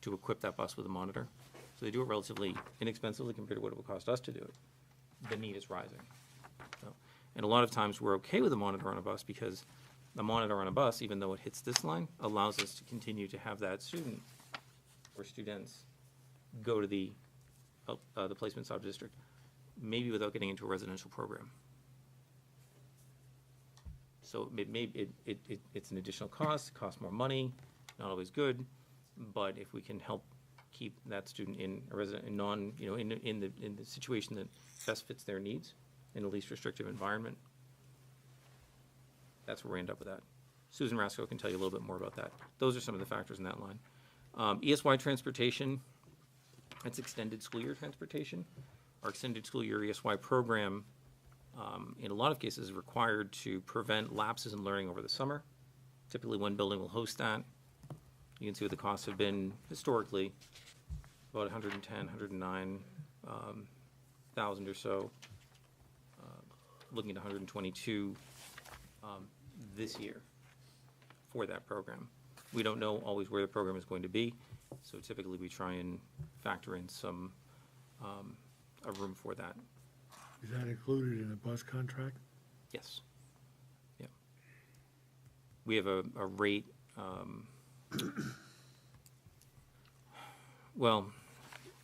to equip that bus with a monitor. So they do it relatively inexpensively compared to what it would cost us to do it. The need is rising. So, and a lot of times we're okay with a monitor on a bus because the monitor on a bus, even though it hits this line, allows us to continue to have that student or students go to the placement sub-district, maybe without getting into a residential program. So it's an additional cost, it costs more money, not always good, but if we can help keep that student in a resident, in the situation that best fits their needs in a least restrictive environment, that's where we end up with that. Susan Rasko can tell you a little bit more about that. Those are some of the factors in that line. ESY transportation, that's extended school year transportation. Our extended school year ESY program, in a lot of cases, is required to prevent lapses in learning over the summer. Typically, one building will host that. You can see what the costs have been historically, about 110, 109,000 or so, looking at 122 this year for that program. We don't know always where the program is going to be, so typically we try and factor in some a room for that. Is that included in the bus contract? Yes. Yeah. We have a rate. Well,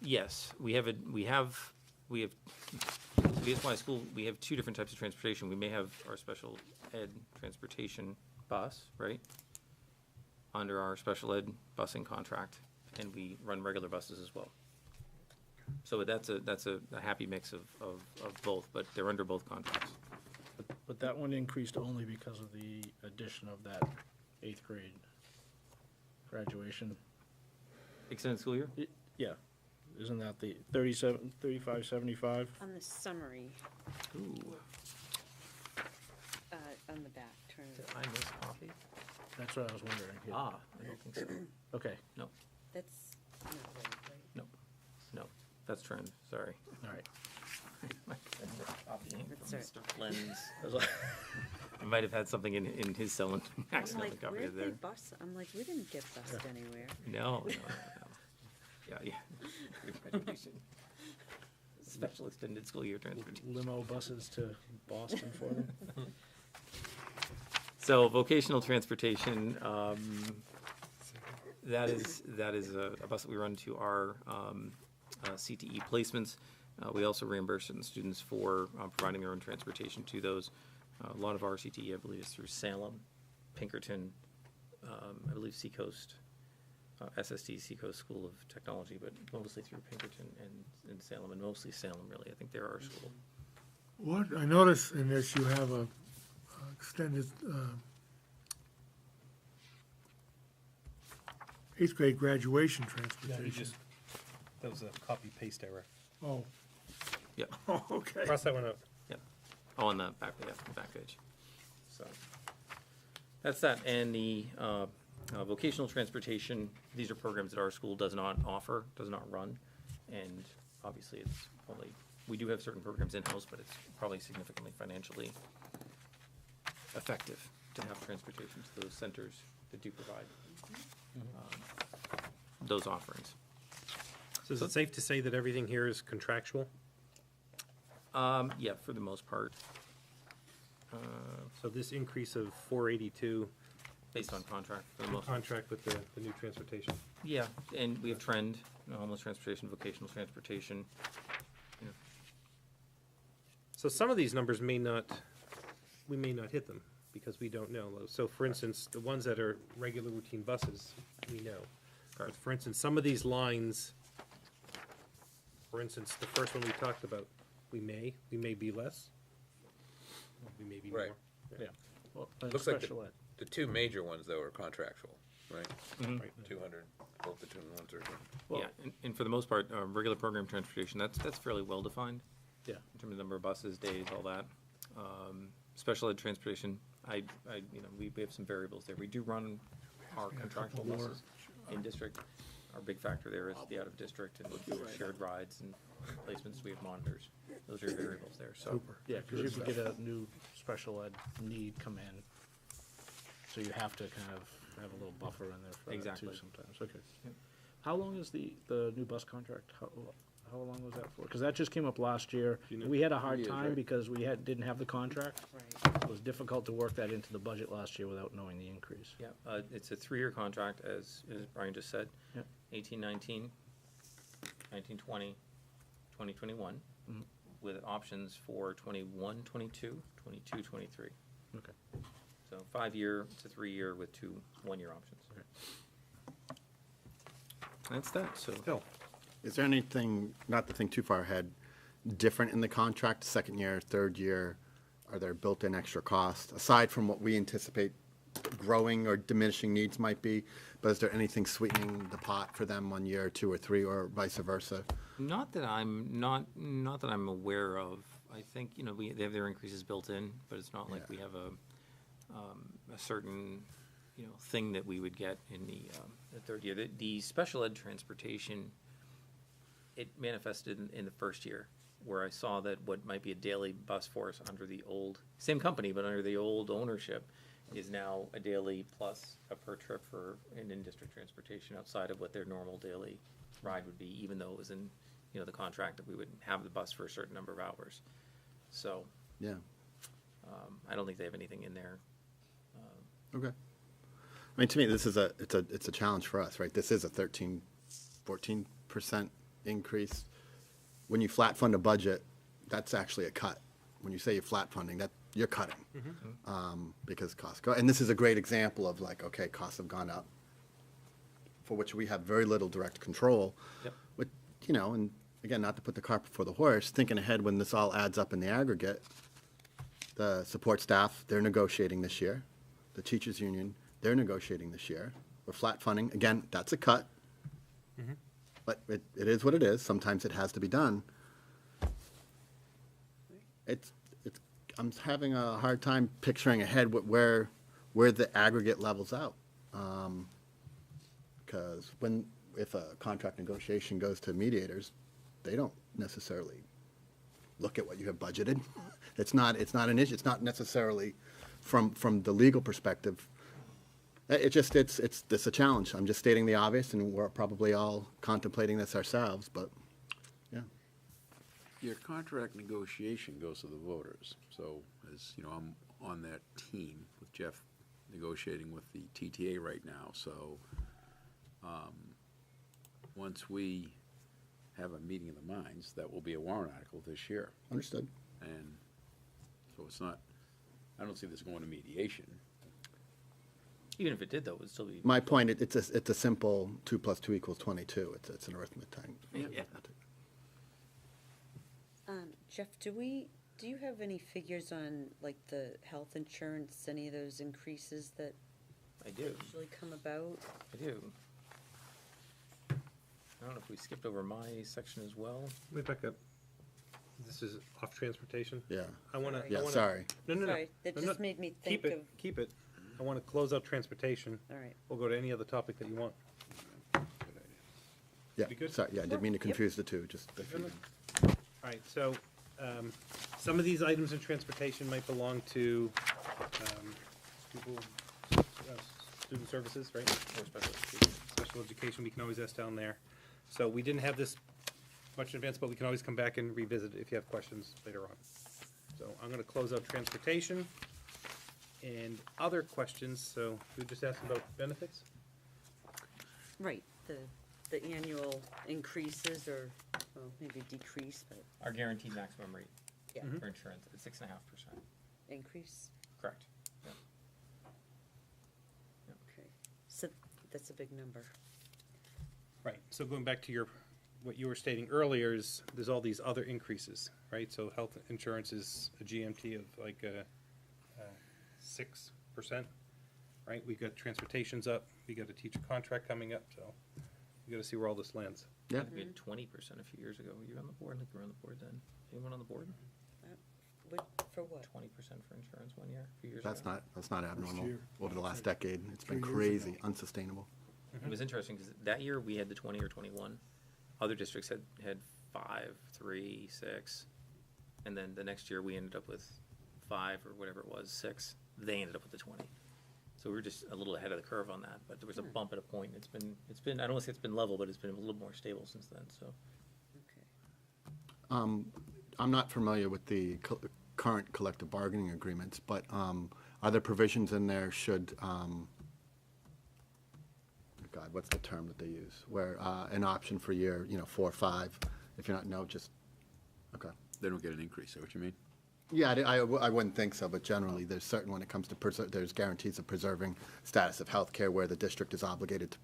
yes, we have BSY school. We have 2 different types of transportation. We may have our special ed transportation bus, right, under our special ed busing contract, and we run regular buses as well. So that's a happy mix of both, but they're under both contracts. But that one increased only because of the addition of that 8th grade graduation. Extended school year? Yeah, isn't that the 3575? On the summary, Ooh, on the back, turn did it. I miss copy? That's what I was wondering. Yeah. Ah, I don't think so. Okay, No, That's not right, right? no, no. That's trend, sorry. All right. Copying That's from all Mr. Flynn's. He might have had something in his cell and I'm accidentally like, copied where'd it they there. bus? I'm like, we didn't get bused anywhere. No. Yeah. Good graduation. Special extended school year transportation. Limo buses to Boston for them. So vocational transportation, that is a bus that we run to our CTE placements. We also reimburse certain students for providing their own transportation to those. A lot of our CTE, I believe, is through Salem, Pinkerton, I believe Seacoast, SSD, Seacoast School of Technology, but mostly through Pinkerton and Salem, and mostly Salem, really. I think they're our school. What, I noticed in this, you have a extended, eighth grade graduation Yeah, transportation. that was a copy paste error. Oh, Yep. okay. Cross that one out. Oh, on the back, yeah, the back page. So, that's that. And the vocational transportation, these are programs that our school does not offer, does not run. And obviously, it's probably, we do have certain programs in-house, but it's probably significantly financially effective to have transportation to those centers that do provide those offerings. So is it safe to say that everything here is contractual? Yeah, for the most part, So this increase of 482, based on contract for the most part. contract with the new transportation? Yeah, and we have trend, homeless transportation, vocational transportation. You know, So some of these numbers we may not hit them because we don't know. So for instance, the ones that are regular routine buses, we know. But for instance, some of these lines, for instance, the first one we talked about, we may be less. We may be more. Right. Yeah. Well, and Looks like special ed. The two major ones, though, are contractual, right? Right. 200, both the 2 and 130. Yeah, and for the most part, regular program transportation, that's fairly well-defined. Yeah. In terms of number of buses, days, all that. Special ed transportation, we have some variables there. We do run our contractual buses in district. Our big factor there is the out-of-district and shared rides and placements. We have monitors. Those are variables there, so. Yeah, because you could get a new special ed need come in, so you have to kind of have a little buffer in there for that too Exactly. sometimes, okay. Yep. How long is the new bus contract? How long was that for? Because that just came up last year. you know? We had a hard Years, time right? because we didn't have the contract. Right. It was difficult to work that into the budget last year without knowing the increase. Yeah, it's a 3-year contract, as Brian just said. Yep. 18-19, 19-20, 20-21, with options for 21-22, 22-23. Okay. So 5-year to 3-year with 2 1-year options. That's that, so. Phil? Is there anything, not to think too far ahead, different in the contract, second year, third year? Are there built-in extra costs, aside from what we anticipate growing or diminishing needs might be? But is there anything sweetening the pot for them 1 year, 2 or 3, or vice versa? Not that I'm aware of. I think, they have their increases built in, but it's not like Yeah. we have a certain, thing that we would get in the third year. The special ed transportation, it manifested in the first year, where I saw that what might be a daily bus for us under the old, same company, but under the old ownership, is now a daily plus a per trip for an in-district transportation outside of what their normal daily ride would be, even though it was in, the contract that we would have the bus for a certain number of hours. So, Yeah, I don't think they have anything in there. okay. I mean, to me, it's a challenge for us, right? This is a 14% increase. When you flat fund a budget, that's actually a cut. When you say you're flat funding, you're cutting. Because costs go, and this is a great example of like, okay, costs have gone up, for which we have very little direct control. Yep. But, and again, not to put the cart before the horse, thinking ahead when this all adds up in the aggregate, the support staff, they're negotiating this year. The teachers union, they're negotiating this year. We're flat funding, again, that's a cut. But it is what it is. Sometimes it has to be done. I'm having a hard time picturing ahead where the aggregate levels out. Because if a contract negotiation goes to mediators, they don't necessarily look at what you have budgeted. It's not an issue, it's not necessarily from the legal perspective. It's a challenge. I'm just stating the obvious, and we're probably all contemplating this ourselves, but, yeah. Your contract negotiation goes to the voters, so as, you know, I'm on that team with Jeff negotiating with the TTA right now, so, once we have a meeting of the minds, that will be a warrant article this year, Understood. and so it's not, I don't see this going to mediation. Even if it did, though, it would still be. My point, it's a simple 2 + 2 = 22. It's an arithmetic. Yeah. Jeff, do you have any figures on, like, the health insurance, any of those increases that I do. usually come about? I do. I don't know if we skipped over my section as well. Let me back up. This is off transportation? Yeah. I wanna. Sorry. Yeah, sorry. No. Sorry, that No, no. just made me Keep think of, it, keep it. I want to close out transportation. all right. We'll go to any other topic that you want. Yeah, Be good? sorry, yeah, I didn't mean to Yep. confuse the two, just. All right, so, some of these items in transportation might belong to, people, student services, right? Or special education, we can always ask down there. So we didn't have this much in advance, but we can always come back and revisit it if you have questions later on. So I'm gonna close out transportation and other questions, so we just asked about benefits? Right, the annual increases or, well, maybe decrease, but Our guaranteed maximum rate Yeah. for insurance is 6.5%. increase, Correct. okay. So that's a big number. Right, so going back to what you were stating earlier is, there's all these other increases, right? So health insurance is a GMT of like 6%, right? We got transportation's up, we got a teacher contract coming up, so we gotta see where all this lands. I Yeah, think we had 20% a few years ago. Were you on the board? I think you were on the board then. Anyone on the board? For what? 20% for insurance one year, a few years ago. that's not abnormal year. over the last decade. It's been 3 years crazy, unsustainable. It was interesting because that year we had the 20 or 21. Other districts had 5, 3, 6. And then the next year we ended up with 5 or whatever it was, 6. They ended up with the 20. So we were just a little ahead of the curve on that, but there was a bump at a point. It's been, I don't want to say it's been level, but it's been a little more stable since then, so. Okay. I'm not familiar with the current collective bargaining agreements, but are there provisions in there should, God, what's the term that they use? Where an option for year, 4 or 5, if you're not, no, just, okay. They don't get an increase, is that what you mean? Yeah, I wouldn't think so, but generally, there's certain, when it comes to, there's guarantees of preserving status of healthcare where the district is obligated to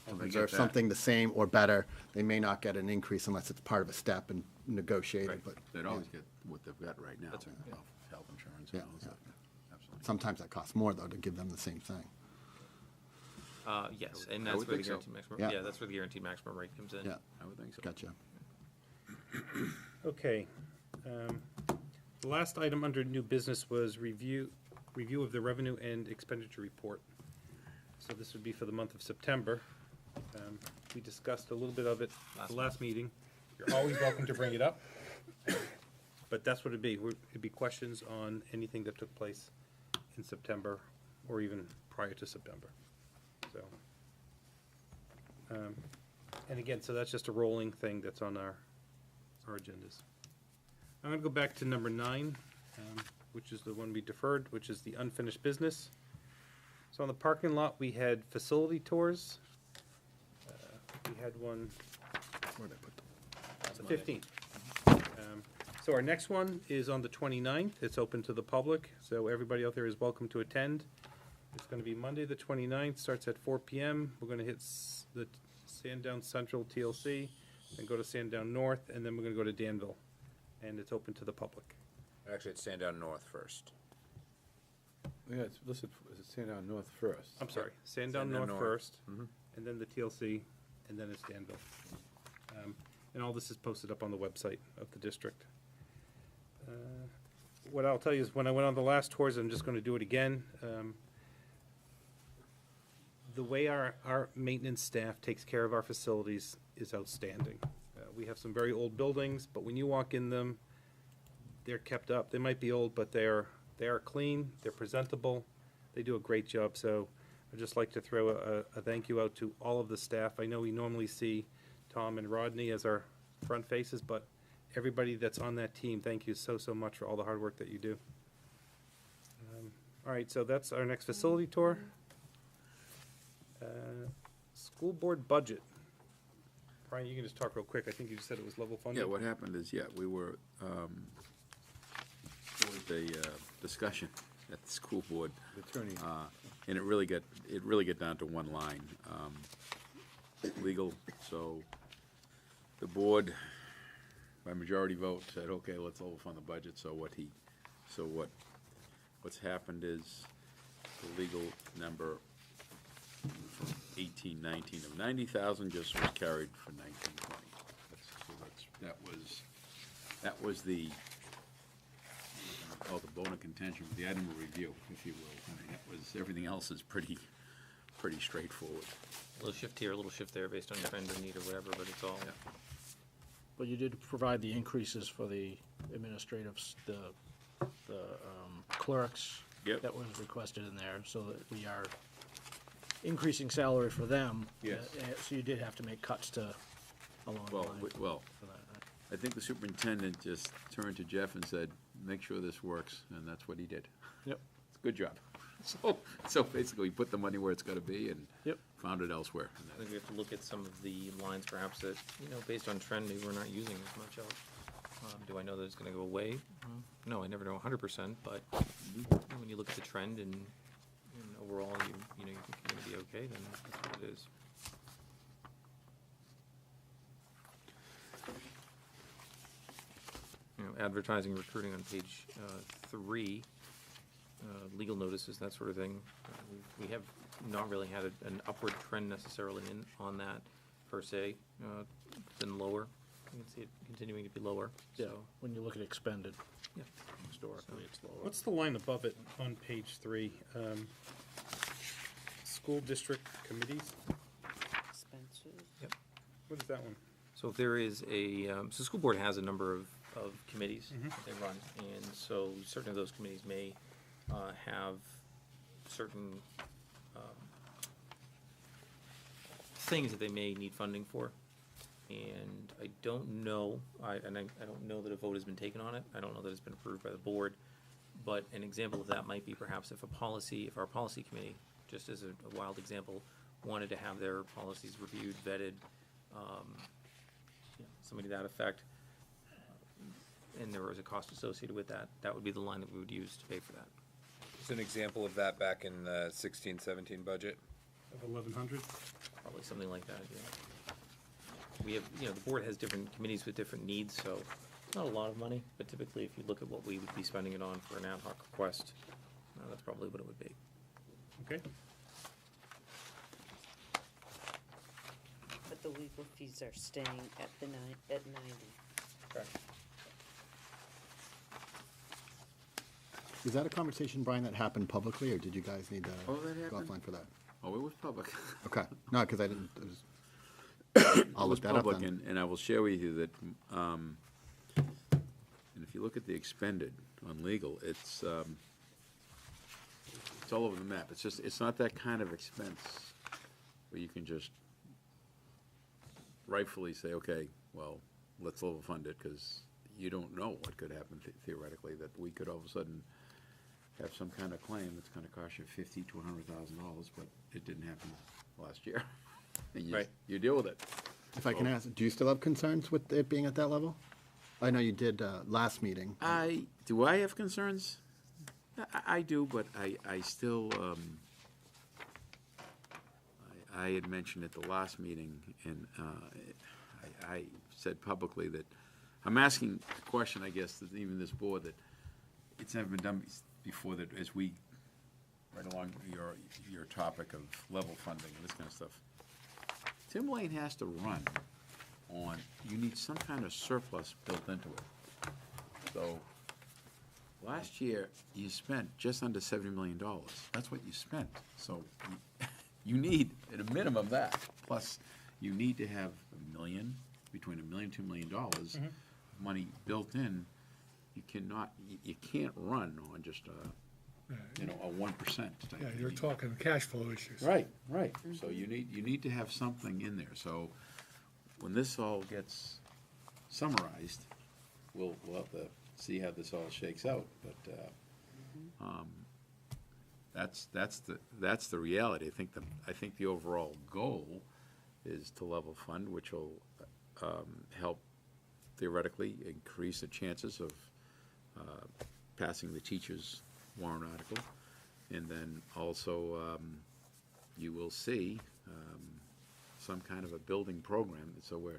they get preserve that. something the same or better. They may not get an increase unless it's part of a step and negotiated, but. They'd yeah. always get what they've got right now, That's right, yeah. of health insurance Yeah, and all yeah. that. Absolutely. Sometimes that costs more, though, to give them the same thing. Yes, and I that's would where the think so. guaranteed maximum, Yeah. yeah, that's where the guaranteed maximum rate comes in. Yeah, I would think so. gotcha. Okay. The last item under new business was review of the revenue and expenditure report. So this would be for the month of September. We discussed a little bit of it at the last meeting. You're always welcome to bring it up. But that's what it'd be. It'd be questions on anything that took place in September or even prior to September. So, and again, so that's just a rolling thing that's on our agendas. I'm gonna go back to number 9, which is the one we deferred, which is the unfinished business. So on the parking lot, we had facility tours. We had one, Where'd I put them? the 15th. So our next one is on the 29th. It's open to the public, so everybody out there is welcome to attend. It's gonna be Monday, the 29th, starts at 4 PM. We're gonna hit the Sandown Central TLC, then go to Sandown North, and then we're gonna go to Danville. And it's open to the public. Actually, it's Sandown North first. Yeah, it's listed, it's Sandown North first. I'm sorry, Sandown Sandown North North. first, and then the TLC, and then it's Danville. And all this is posted up on the website of the district. What I'll tell you is, when I went on the last tours, I'm just gonna do it again. The way our maintenance staff takes care of our facilities is outstanding. We have some very old buildings, but when you walk in them, they're kept up. They might be old, but they are clean, they're presentable, they do a great job. So I'd just like to throw a thank you out to all of the staff. I know we normally see Tom and Rodney as our front faces, but everybody that's on that team, thank you so much for all the hard work that you do. All right, so that's our next facility tour. School board budget. Brian, you can just talk real quick. I think you just said it was level funded. Yeah, what happened is, we were, there was a discussion at the school board. And it really got down to one line. Legal, so the board, by majority vote, said, okay, let's level fund the budget. What's happened is the legal number from 18-19 of 90,000 just was carried for 19-20. That was the bone of contention, the item of review, if you will. I mean, everything else is pretty straightforward. A little shift here, a little shift there based on trend or need or whatever, but it's all. Yeah. But you did provide the increases for the administratives, the clerks. Yep. That was requested in there, so that we are increasing salary for them. Yes. So you did have to make cuts to along the line. Well, for that, right? I think the superintendent just turned to Jeff and said, make sure this works, and that's what he did. Yep. It's a good job. So basically, we put the money where it's gotta be and Yep. found it elsewhere. I think we have to look at some of the lines perhaps that, based on trend, maybe we're not using as much of. Do I know that it's gonna go away? No, I never know 100%, but when you look at the trend and overall, you think you're gonna be okay, then that's what it is. Advertising, recruiting on page 3, legal notices, that sort of thing. We have not really had an upward trend necessarily on that per se. It's been lower. You can see it continuing to be lower. Yeah, So, when you look at expended, yeah. historically, it's lower. What's the line above it on page 3? School district committees? Expenses. Yep. What is that one? So if there is so the school board has a number of committees that they run, and so certain of those committees may have certain things that they may need funding for. And I don't know, I don't know that a vote has been taken on it. I don't know that it's been approved by the board. But an example of that might be perhaps if our policy committee, just as a wild example, wanted to have their policies reviewed, vetted, something to that effect, and there was a cost associated with that, that would be the line that we would use to pay for that. It's an example of that back in the 16-17 budget. Of 1,100? Probably something like that, yeah. We have, the board has different committees with different needs, so not a lot of money, but typically if you look at what we would be spending it on for an ad hoc request, that's probably what it would be. Okay. But the legal fees are staying at at 90. Correct. Is that a conversation, Brian, that happened publicly, or did you guys need to Oh, that go happened? offline for that? Oh, it was public. Okay, no, because I didn't, I'll It was look that up public, then. and I will share with you that, and if you look at the expended on legal, it's all over the map. It's not that kind of expense where you can just rightfully say, okay, well, let's level fund it, because you don't know what could happen theoretically, that we could all of a sudden have some kind of claim that's gonna cost you $50,000 to $100,000, but it didn't happen last year. And Right. you deal with it. If I can ask, do you still have concerns with it being at that level? I know you did last meeting. Do I have concerns? I do, but I still, I had mentioned at the last meeting, and I said publicly that, I'm asking a question, I guess, that even this board, that it's never been done before, that as we, right along your topic of level funding and this kind of stuff, Tim Lane has to run on, you need some kind of surplus built into it. So, last year, you spent just under $70 million. That's what you spent. So, you need, at a minimum, that. Plus, you need to have $1 million between $1 million, $2 million, money built in, you can't run on just a 1% type. Yeah, you're thing. talking cash flow issues. Right. So you need to have something in there. So when this all gets summarized, we'll have to see how this all shakes out. But that's the reality. I think the overall goal is to level fund, which will help theoretically increase the chances of passing the teacher's warrant article. And then also, you will see some kind of a building program, so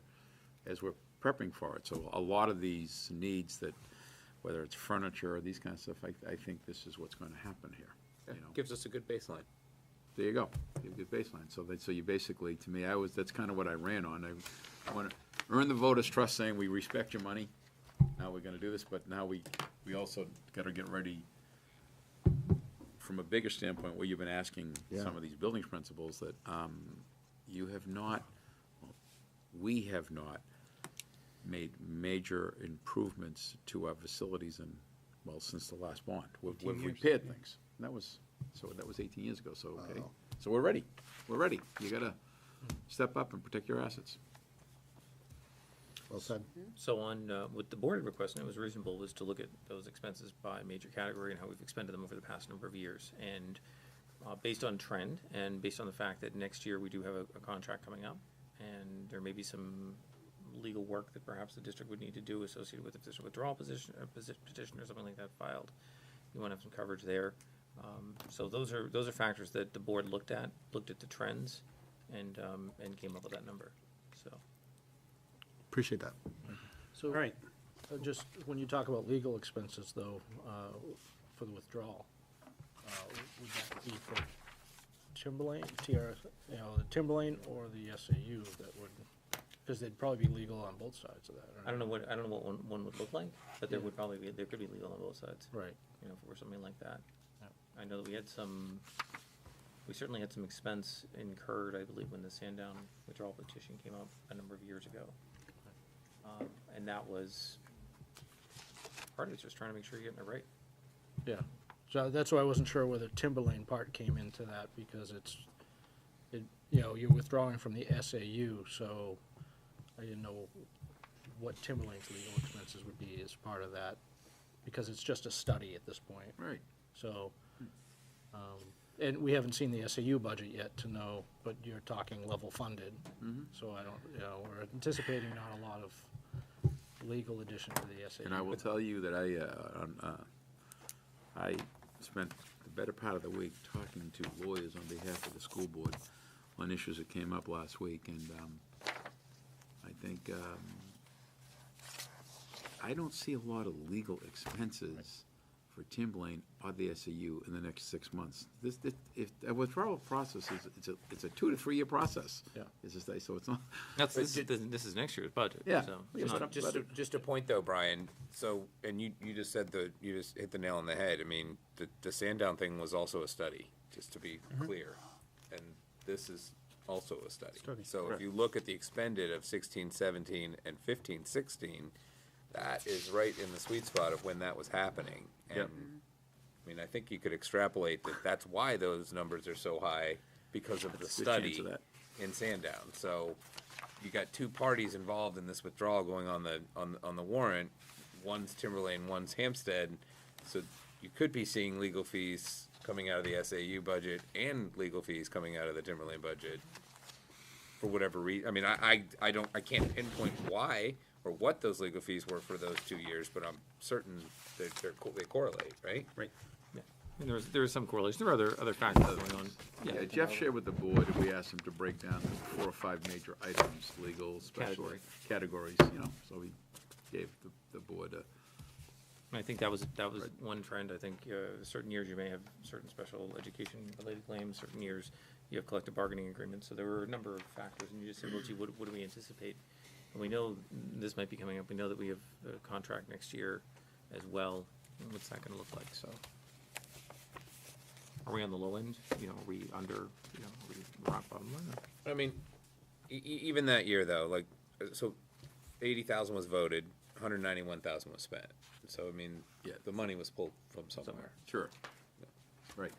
as we're prepping for it. So a lot of these needs that, whether it's furniture or these kind of stuff, I think this is what's going to happen here. You know, Gives us a good baseline. there you go, you have a good baseline. So you basically, to me, that's kind of what I ran on. I want to earn the voters' trust, saying we respect your money. Now we're going to do this, but now we also got to get ready from a bigger standpoint, where you've been asking some of these building principals that we have not made major improvements to our facilities since the last bond. We've repaired things. And that was 18 years ago, so, okay. So we're ready. You got to step up and protect your assets. Well said. So on, what the board had requested, and it was reasonable, was to look at those expenses by major category and how we've expended them over the past number of years. And based on trend, and based on the fact that next year we do have a contract coming up, and there may be some legal work that perhaps the district would need to do associated with if there's a withdrawal petition or something like that filed, you want to have some coverage there. So those are factors that the board looked at the trends, and came up with that number, so. Appreciate that. So, All right. just when you talk about legal expenses, though, for the withdrawal, would that be for Timberlane, the Timberlane or the SAU that would, because they'd probably be legal on both sides of that, right? I don't know what one would look like, but there could be legal on both sides. Right. For something like that. Yep. I know that we certainly had some expense incurred, I believe, when the Sandown withdrawal petition came up a number of years ago. And that was, part of it's just trying to make sure you're getting it right. Yeah, so that's why I wasn't sure whether Timberlane part came into that, because you're withdrawing from the SAU, so I didn't know what Timberlane's legal expenses would be as part of that, because it's just a study at this point. Right. So, and we haven't seen the SAU budget yet to know, but you're talking level funded. So I don't, we're anticipating not a lot of legal addition to the SAU. And I will tell you that I spent the better part of the week talking to lawyers on behalf of the school board on issues that came up last week, and I think I don't see a lot of legal expenses for Timberlane or the SAU in the next 6 months. If a withdrawal process it's a 2 to 3 year process. Yeah. So it's not. This is next year's budget. Yeah. So Yeah, it's but not- I'm- Just a point though, Brian, so, and you just said you just hit the nail on the head. I mean, the Sandown thing was also a study, just to be clear. And this is also a study. So if you look at the expended of 16, 17, and 15, 16, that is right in the sweet spot of when that was happening. And, Yep. I mean, I think you could extrapolate that's why those numbers are so high, because of the That's a good chance study of that. in Sandown. So you got two parties involved in this withdrawal going on the warrant. One's Timberlane, one's Hampstead. So you could be seeing legal fees coming out of the SAU budget and legal fees coming out of the Timberlane budget for whatever reason. I mean, I can't pinpoint why or what those legal fees were for those 2 years, but I'm certain that they correlate, right? Right. And there is some correlation. There are other factors going on. Yeah, Jeff shared with the board, and we asked him to break down 4 or 5 major items, legal, special categories, so he gave the board a. I think that was one trend. I think certain years you may have certain special education-related claims, certain years you have collective bargaining agreements. So there were a number of factors, and you just said, well, gee, what do we anticipate? And we know this might be coming up. We know that we have a contract next year as well. And what's that going to look like? So are we on the low end? Are we under, are we rock bottom line? I mean, even that year though, like, so 80,000 was voted, 191,000 was spent. So, I mean, Yeah. the money was pulled from somewhere. Sure. Right.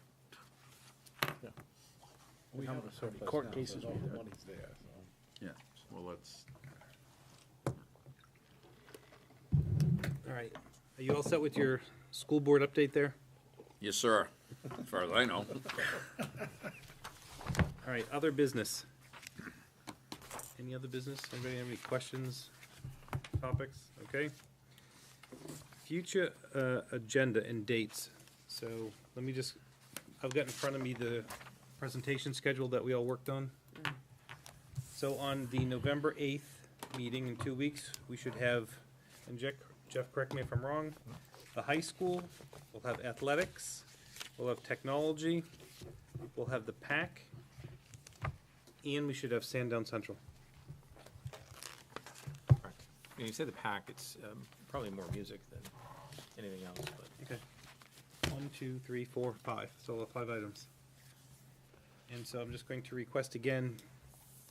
We have court cases we did. Yeah, well, let's, All right. Are you all set with your school board update there? yes, sir, as far as I know. All right, other business. Any other business? Anybody have any questions, topics? Okay. Future agenda and dates. So let me just, I've got in front of me the presentation schedule that we all worked on. So on the November 8th meeting in 2 weeks, we should have, and Jeff, correct me if I'm wrong, the high school, we'll have athletics, we'll have technology, we'll have the PAC, and we should have Sandown Central. When you say the pack, it's probably more music than anything else, but Okay. 1, 2, 3, 4, 5. So we'll have 5 items. And so I'm just going to request again,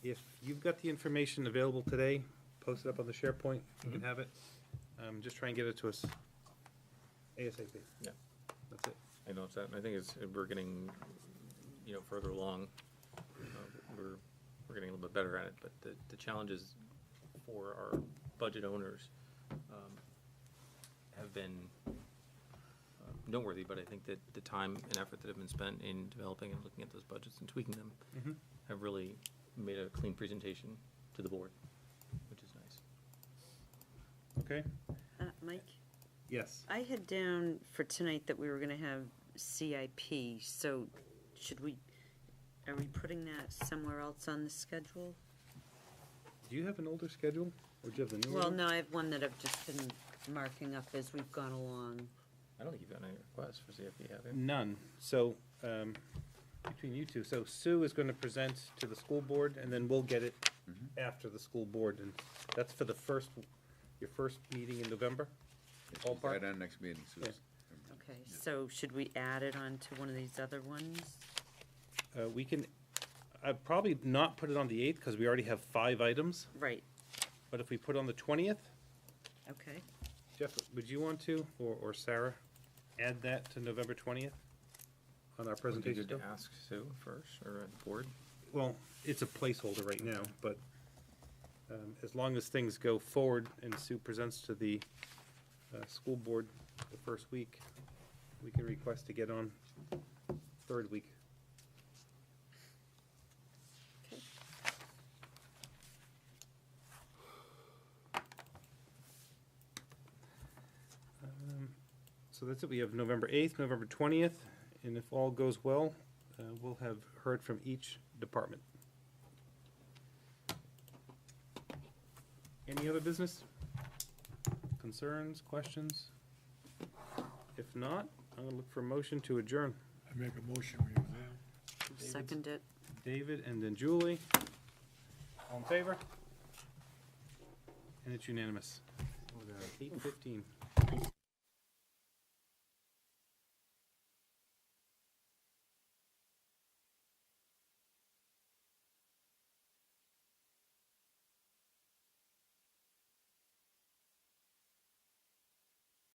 if you've got the information available today, post it up on the SharePoint, you can have it. Just try and get it to us ASAP. Yeah. That's it. I know it's that, and I think it's, we're getting, further along. We're getting a little bit better at it, but the challenges for our budget owners have been noteworthy, but I think that the time and effort that have been spent in developing and looking at those budgets and tweaking them have really made a clean presentation to the board, which is nice. Okay? Mike, Yes. I had down for tonight that we were gonna have CIP, so are we putting that somewhere else on the schedule? Do you have an older schedule, or do you have the newer Well, one? no, I have one that I've just been marking up as we've gone along. I don't think you've got any requests for CFP, have you? None. So, between you two, so Sue is gonna present to the school board, and then we'll get it after the school board, and that's for your first meeting in November? Ballpark? Right on next meeting, Susan. Okay, so should we add it on to one of these other ones? We can, I'd probably not put it on the 8th, because we already have 5 items, Right, but if we put on the 20th, okay. Jeff, would you want to, or Sarah, add that to November 20th on our Would be presentation? good to ask Sue first, or at the board. Well, it's a placeholder right now, but as long as things go forward and Sue presents to the school board the first week, we can request to get on third week. Okay. So that's it. We have November 8th, November 20th, and if all goes well, we'll have heard from each department. Any other business? Concerns, questions? If not, I'm gonna look for a motion to adjourn. I make a motion, we examine. Second it. David and then Julie. All in favor? And it's unanimous. 8:15.